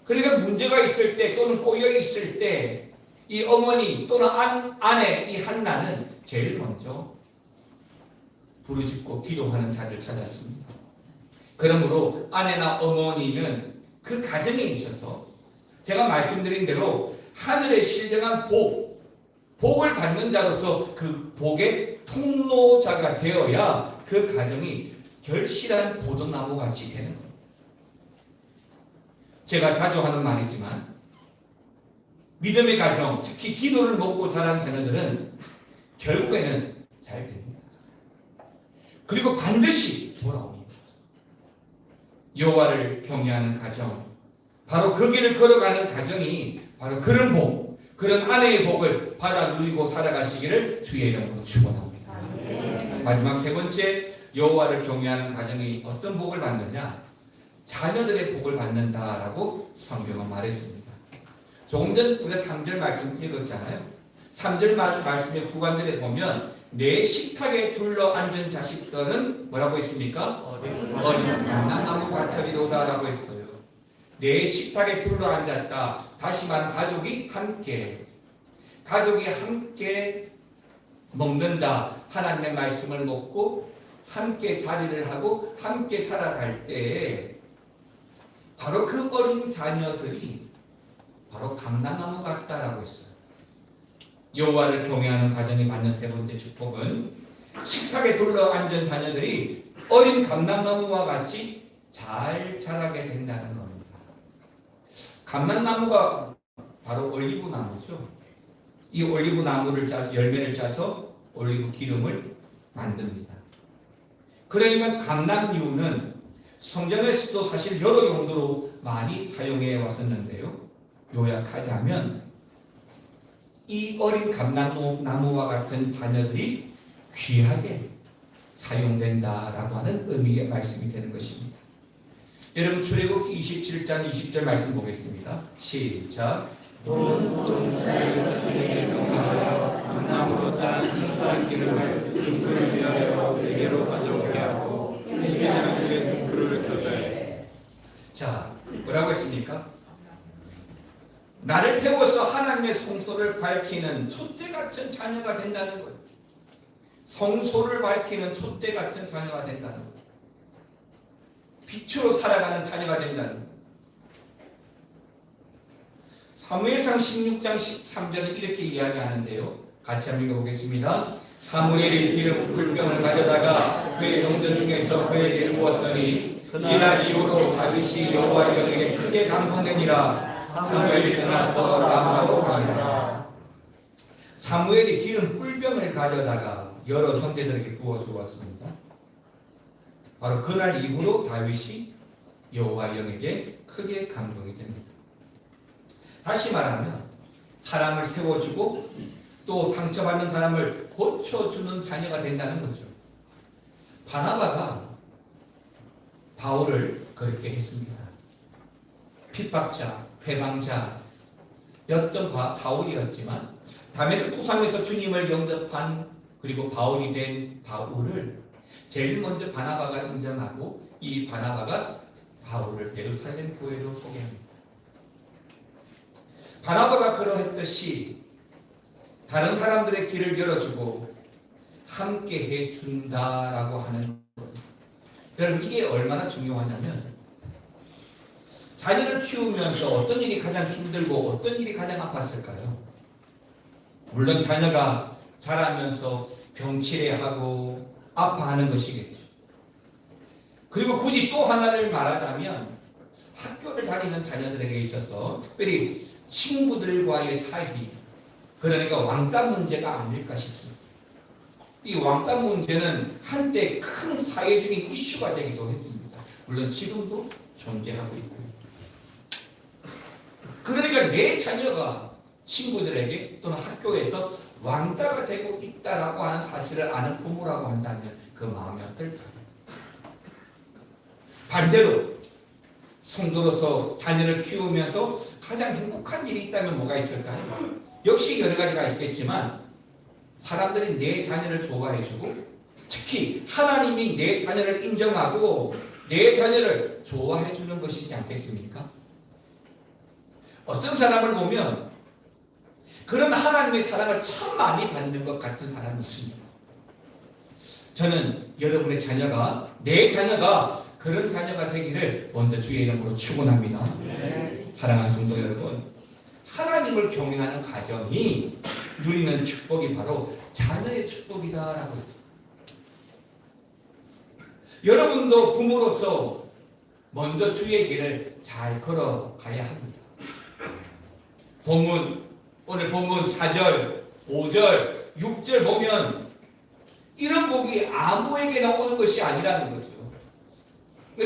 B: 그러니까 문제가 있을 때 또는 꼬여 있을 때 이 어머니 또는 아내 이 한나는 제일 먼저 부르짖고 기도하는 자를 찾았습니다. 그러므로 아내나 어머니는 그 가정에 있어서 제가 말씀드린 대로 하늘의 신령한 복을 받는 자로서 그 복의 통로자가 되어야 그 가정이 결실한 보존나무 같이 되는 겁니다. 제가 자주 하는 말이지만 믿음의 가정, 특히 기도를 먹고 자란 자녀들은 결국에는 잘 됩니다. 그리고 반드시 돌아옵니다. 여호와를 경외하는 가정, 바로 그 길을 걸어가는 가정이 바로 그런 복, 그런 아내의 복을 받아 누리고 살아가시기를 주의 이름으로 축원합니다. 마지막 세 번째, 여호와를 경외하는 가정이 어떤 복을 받느냐? 자녀들의 복을 받는다라고 성경은 말했습니다. 조금 전 우리가 3절 말씀 읽었잖아요. 3절 말씀의 구간들에 보면 내 식탁에 둘러앉은 자식들은 뭐라고 했습니까? 어린 감람나무 같으리로다라고 했어요. 내 식탁에 둘러앉았다. 다시 말하면 가족이 함께 먹는다. 하나님의 말씀을 먹고 함께 자리를 하고 함께 살아갈 때에 바로 그 어린 자녀들이 바로 감람나무 같다라고 했어요. 여호와를 경외하는 가정이 받는 세 번째 축복은 식탁에 둘러앉은 자녀들이 어린 감람나무와 같이 잘 자라게 된다는 겁니다. 감람나무가 바로 올리브 나무죠. 이 올리브 나무를 짜서 열매를 짜서 올리브 기름을 만듭니다. 그러니까 감람유는 성경에서도 사실 여러 용도로 많이 사용해 왔었는데요. 요약하자면 이 어린 감람나무와 같은 자녀들이 귀하게 사용된다라고 하는 의미의 말씀이 되는 것입니다. 여러분 출애굽기 27장 20절 말씀 보겠습니다. 시작.
A: 감나무로 짠 순수한 기름을 등불을 위하여 내게로 가져오게 하고 회장에게 등불을 켜되.
B: 자, 뭐라고 했습니까? 나를 태워서 하나님의 성소를 밝히는 촛대 같은 자녀가 된다는 거예요. 성소를 밝히는 촛대 같은 자녀가 된다는 거예요. 빛으로 살아가는 자녀가 된다는 거예요. 사무엘상 16장 13절은 이렇게 이야기하는데요. 같이 한번 읽어보겠습니다. 사무엘이 기름 꿀병을 가져다가 그의 동전 중에서 그에게 부었더니 이날 이후로 다윗이 여호와 영에게 크게 감동되니라. 사무엘이 떠나서 라마로 가니라. 사무엘이 기름 꿀병을 가져다가 여러 형제들에게 부어 주었습니다. 바로 그날 이후로 다윗이 여호와 영에게 크게 감동이 됩니다. 다시 말하면 사람을 세워주고 또 상처받는 사람을 고쳐주는 자녀가 된다는 거죠. 바나바가 바울을 그렇게 했습니다. 핍박자, 회방자였던 사울이었지만 다메섹 도상에서 주님을 영접한 그리고 바울이 된 바울을 제일 먼저 바나바가 인정하고 이 바나바가 바울을 예루살렘 교회로 소개합니다. 바나바가 그러했듯이 다른 사람들의 길을 열어주고 함께 해준다라고 하는 것. 여러분 이게 얼마나 중요하냐면 자녀를 키우면서 어떤 일이 가장 힘들고 어떤 일이 가장 아팠을까요? 물론 자녀가 자라면서 병치레하고 아파하는 것이겠죠. 그리고 굳이 또 하나를 말하자면 학교를 다니는 자녀들에게 있어서 특별히 친구들과의 사이, 그러니까 왕따 문제가 아닐까 싶습니다. 이 왕따 문제는 한때 큰 사회적인 이슈가 되기도 했습니다. 물론 지금도 존재하고 있고요. 그러니까 내 자녀가 친구들에게 또는 학교에서 왕따가 되고 있다라고 하는 사실을 아는 부모라고 한다면 그 마음이 어떨까요? 반대로 성도로서 자녀를 키우면서 가장 행복한 일이 있다면 뭐가 있을까요? 역시 여러 가지가 있겠지만 사람들이 내 자녀를 좋아해주고 특히 하나님이 내 자녀를 인정하고 내 자녀를 좋아해주는 것이지 않겠습니까? 어떤 사람을 보면 그런 하나님의 사랑을 참 많이 받는 것 같은 사람이 있습니다. 저는 여러분의 자녀가 내 자녀가 그런 자녀가 되기를 먼저 주의 이름으로 축원합니다. 사랑하는 성도 여러분, 하나님을 경외하는 가정이 누리는 축복이 바로 자녀의 축복이다라고 했습니다. 여러분도 부모로서 먼저 주의 길을 잘 걸어가야 합니다. 오늘 본문 4절, 5절, 6절 보면 이런 복이 아무에게나 오는 것이 아니라는 거죠.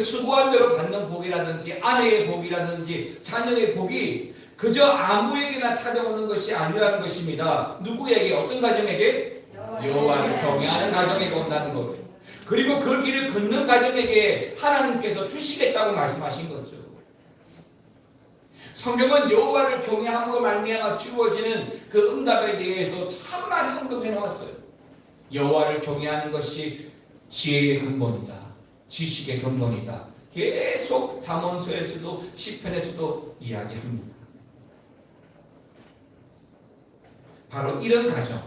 B: 수고한 대로 받는 복이라든지 아내의 복이라든지 자녀의 복이 그저 아무에게나 찾아오는 것이 아니라는 것입니다. 누구에게? 어떤 가정에게? 여호와를 경외하는 가정에게 온다는 거예요. 그리고 그 길을 걷는 가정에게 하나님께서 주시겠다고 말씀하신 거죠. 성경은 여호와를 경외함으로 말미암아 주어지는 그 응답에 대해서 참 많이 언급해 놓았어요. 여호와를 경외하는 것이 지혜의 근본이다. 지식의 근본이다. 계속 잠언서에서도 시편에서도 이야기합니다. 바로 이런 가정,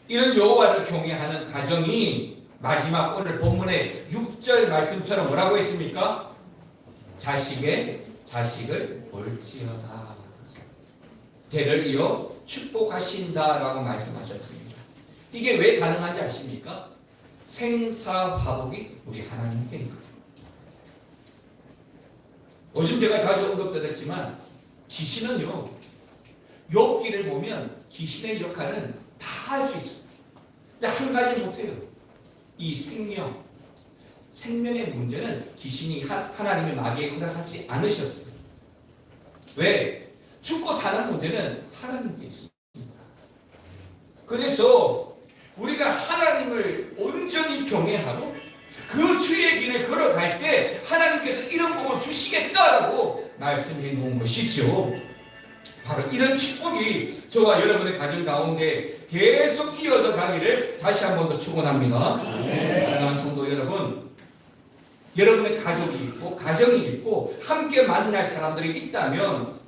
B: 이런 여호와를 경외하는 가정이 마지막 오늘 본문의 6절 말씀처럼 뭐라고 했습니까? 자식을 볼지어다. 대를 이어 축복하신다라고 말씀하셨습니다. 이게 왜 가능한지 아십니까? 생사화복이 우리 하나님께 있거든요. 요즘 제가 자주 언급드렸지만 귀신은요, 욥기를 보면 귀신의 역할은 다 할 수 있어요. 근데 한 가지 못해요. 이 생명의 문제는 귀신이 하나님의 마귀에 허락하지 않으셨어요. 왜? 죽고 사는 문제는 하나님께 있습니다. 그래서 우리가 하나님을 온전히 경외하고 그 주의 길을 걸어갈 때 하나님께서 이런 복을 주시겠다라고 말씀해 놓은 것이죠. 바로 이런 축복이 저와 여러분의 가정 가운데 계속 이어져 가기를 다시 한 번 더 축원합니다. 사랑하는 성도 여러분, 여러분의 가족이 있고 가정이 있고 함께 만날 사람들이 있다면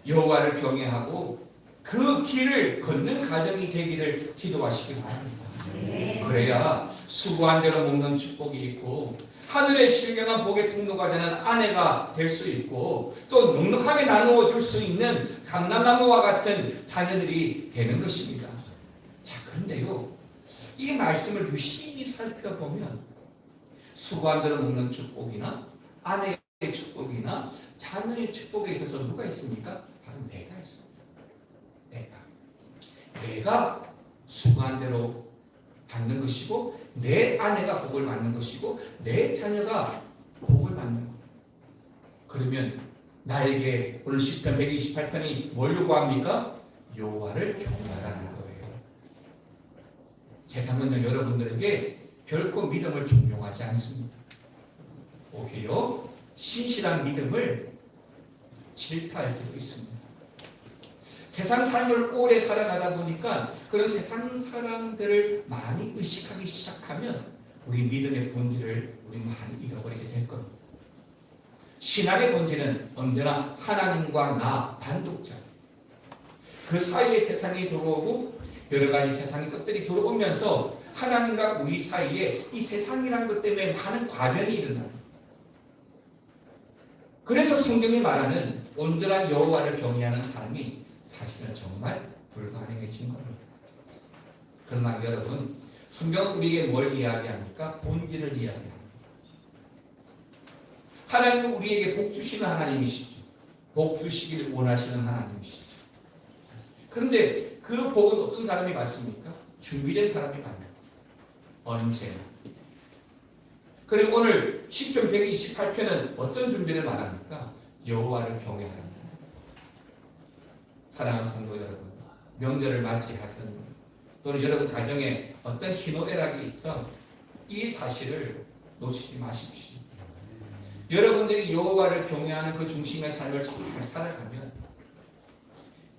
B: 여호와를 경외하고 그 길을 걷는 가정이 되기를 기도하시기 바랍니다. 그래야 수고한 대로 먹는 축복이 있고 하늘의 신령한 복의 통로가 되는 아내가 될 수 있고 또 넉넉하게 나누어 줄 수 있는 감람나무와 같은 자녀들이 되는 것입니다. 자, 그런데요, 이 말씀을 유심히 살펴보면 수고한 대로 먹는 축복이나 아내의 축복이나 자녀의 축복에 있어서 누가 있습니까? 바로 내가 있습니다. 내가 수고한 대로 받는 것이고 내 아내가 복을 받는 것이고 내 자녀가 복을 받는 것. 그러면 나에게 오늘 시편 128편이 뭘 요구합니까? 여호와를 경외하라는 거예요. 세상은 여러분들에게 결코 믿음을 중용하지 않습니다. 오히려 신실한 믿음을 질타할 때도 있습니다. 세상 삶을 오래 살아가다 보니까 그런 세상 사람들을 많이 의식하기 시작하면 우리 믿음의 본질을 우리 많이 잃어버리게 될 겁니다. 신학의 본질은 언제나 하나님과 나 단독자. 그 사이에 세상이 들어오고 여러 가지 세상의 것들이 들어오면서 하나님과 우리 사이에 이 세상이라는 것 때문에 많은 과변이 일어납니다. 그래서 성경이 말하는 온전한 여호와를 경외하는 삶이 사실은 정말 불가능해진 겁니다. 그러나 여러분, 성경은 우리에게 뭘 이야기합니까? 본질을 이야기합니다. 하나님은 우리에게 복 주시는 하나님이시죠. 복 주시기를 원하시는 하나님이시죠. 그런데 그 복은 어떤 사람이 받습니까? 준비된 사람이 받습니다. 언제나. 그리고 오늘 시편 128편은 어떤 준비를 말합니까? 여호와를 경외하라. 사랑하는 성도 여러분, 명절을 맞이하든 또는 여러분 가정에 어떤 희노애락이 있던 이 사실을 놓치지 마십시오. 여러분들이 여호와를 경외하는 그 중심의 삶을 잘 살아가면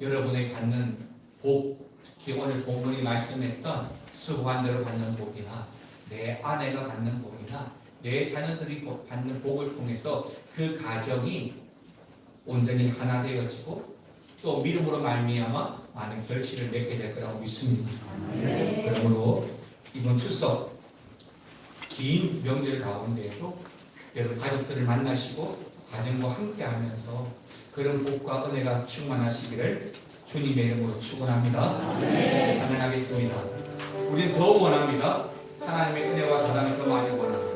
B: 여러분이 받는 복, 특히 오늘 본문이 말씀했던 수고한 대로 받는 복이나 내 아내가 받는 복이나 내 자녀들이 받는 복을 통해서 그 가정이 온전히 하나 되어지고 또 믿음으로 말미암아 많은 결실을 맺게 될 거라고 믿습니다. 그러므로 이번 추석 긴 명절 가운데에도 여러분 가족들을 만나시고 가정과 함께하면서 그런 복과 은혜가 충만하시기를 주님의 이름으로 축원합니다. 찬양하겠습니다. 우리는 더 원합니다. 하나님의 은혜와 사랑을 더 많이 원합니다.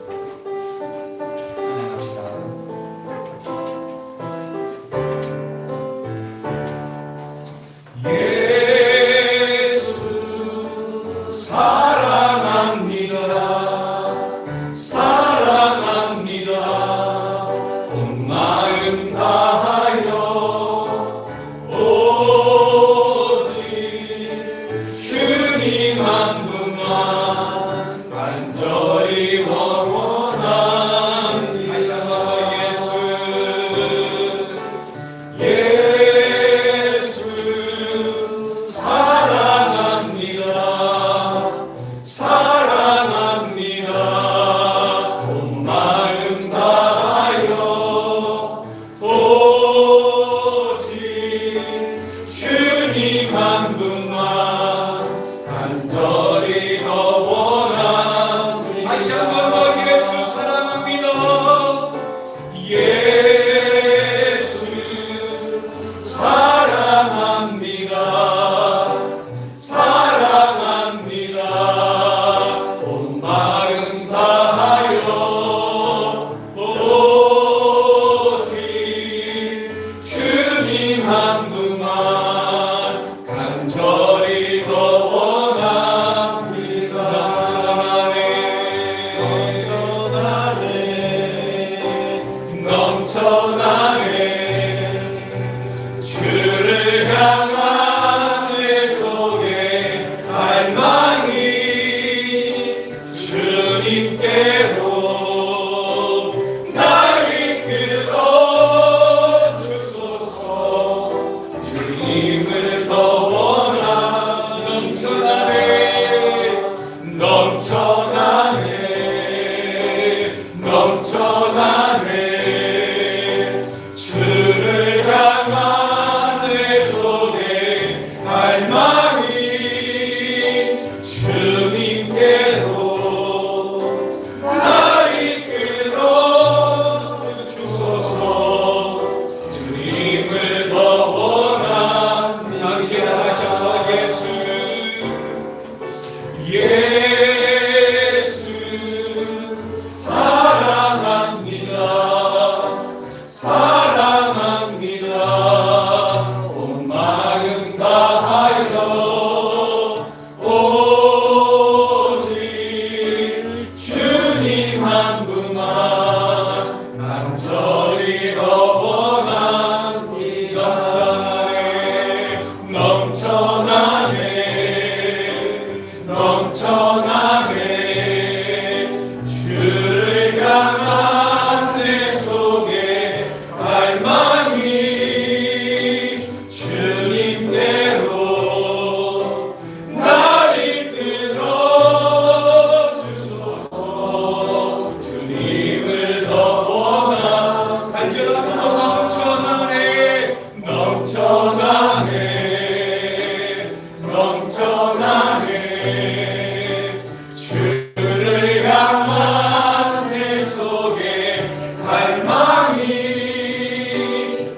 B: 주를 향한 내 속에 갈망이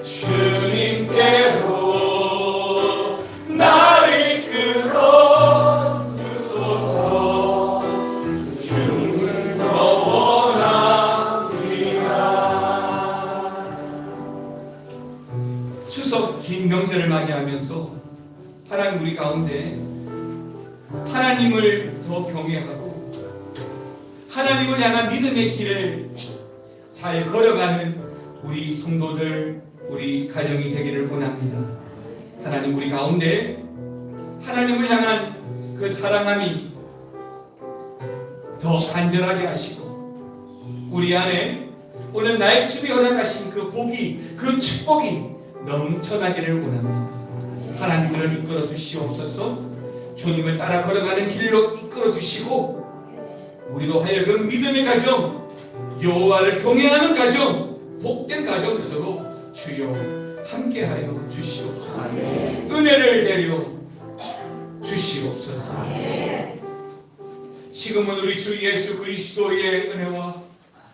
B: 주님께로 나를 이끌어 주소서. 주를 더 원합니다. 추석 긴 명절을 맞이하면서 하나님 우리 가운데 하나님을 더 경외하고 하나님을 향한 믿음의 길을 잘 걸어가는 우리 성도들, 우리 가정이 되기를 원합니다. 하나님 우리 가운데 하나님을 향한 그 사랑함이 더 간절하게 하시고 우리 안에 오늘 날수비 허락하신 그 복이, 그 축복이 넘쳐나기를 원합니다. 하나님 우리를 이끌어 주시옵소서. 주님을 따라 걸어가는 길로 이끌어 주시고 우리로 하여금 믿음의 가정, 여호와를 경외하는 가정, 복된 가정 되도록 주여 함께하여 주시옵소서. 은혜를 내려 주시옵소서. 지금은 우리 주 예수 그리스도의 은혜와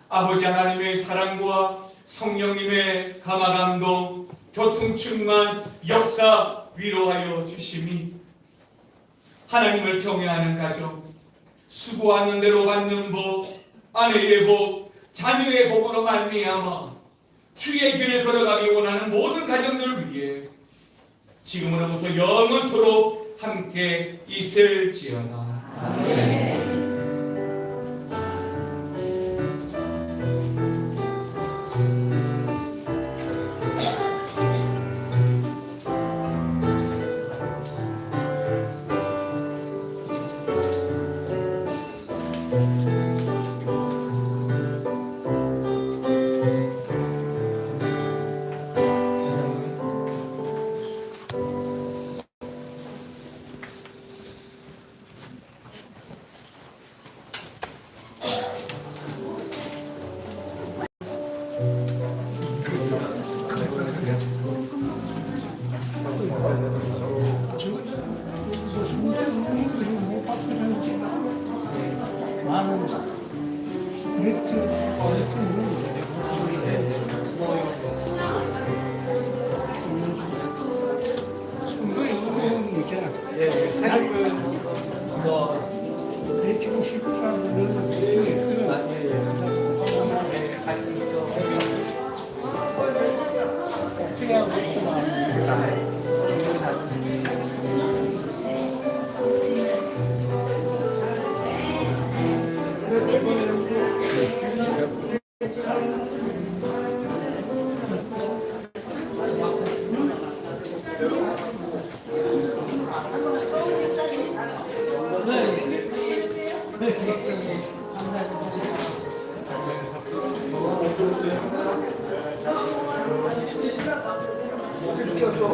B: 아버지 하나님의 사랑과 성령님의 감화감동, 교통충만 역사 위로하여 주심이 하나님을 경외하는 가정, 수고하는 대로 받는 복, 아내의 복, 자녀의 복으로 말미암아 주의 길을 걸어가기 원하는 모든 가정들을 위해 지금으로부터 영원토록 함께 있을지어다. 아멘.
A: 이렇게 해서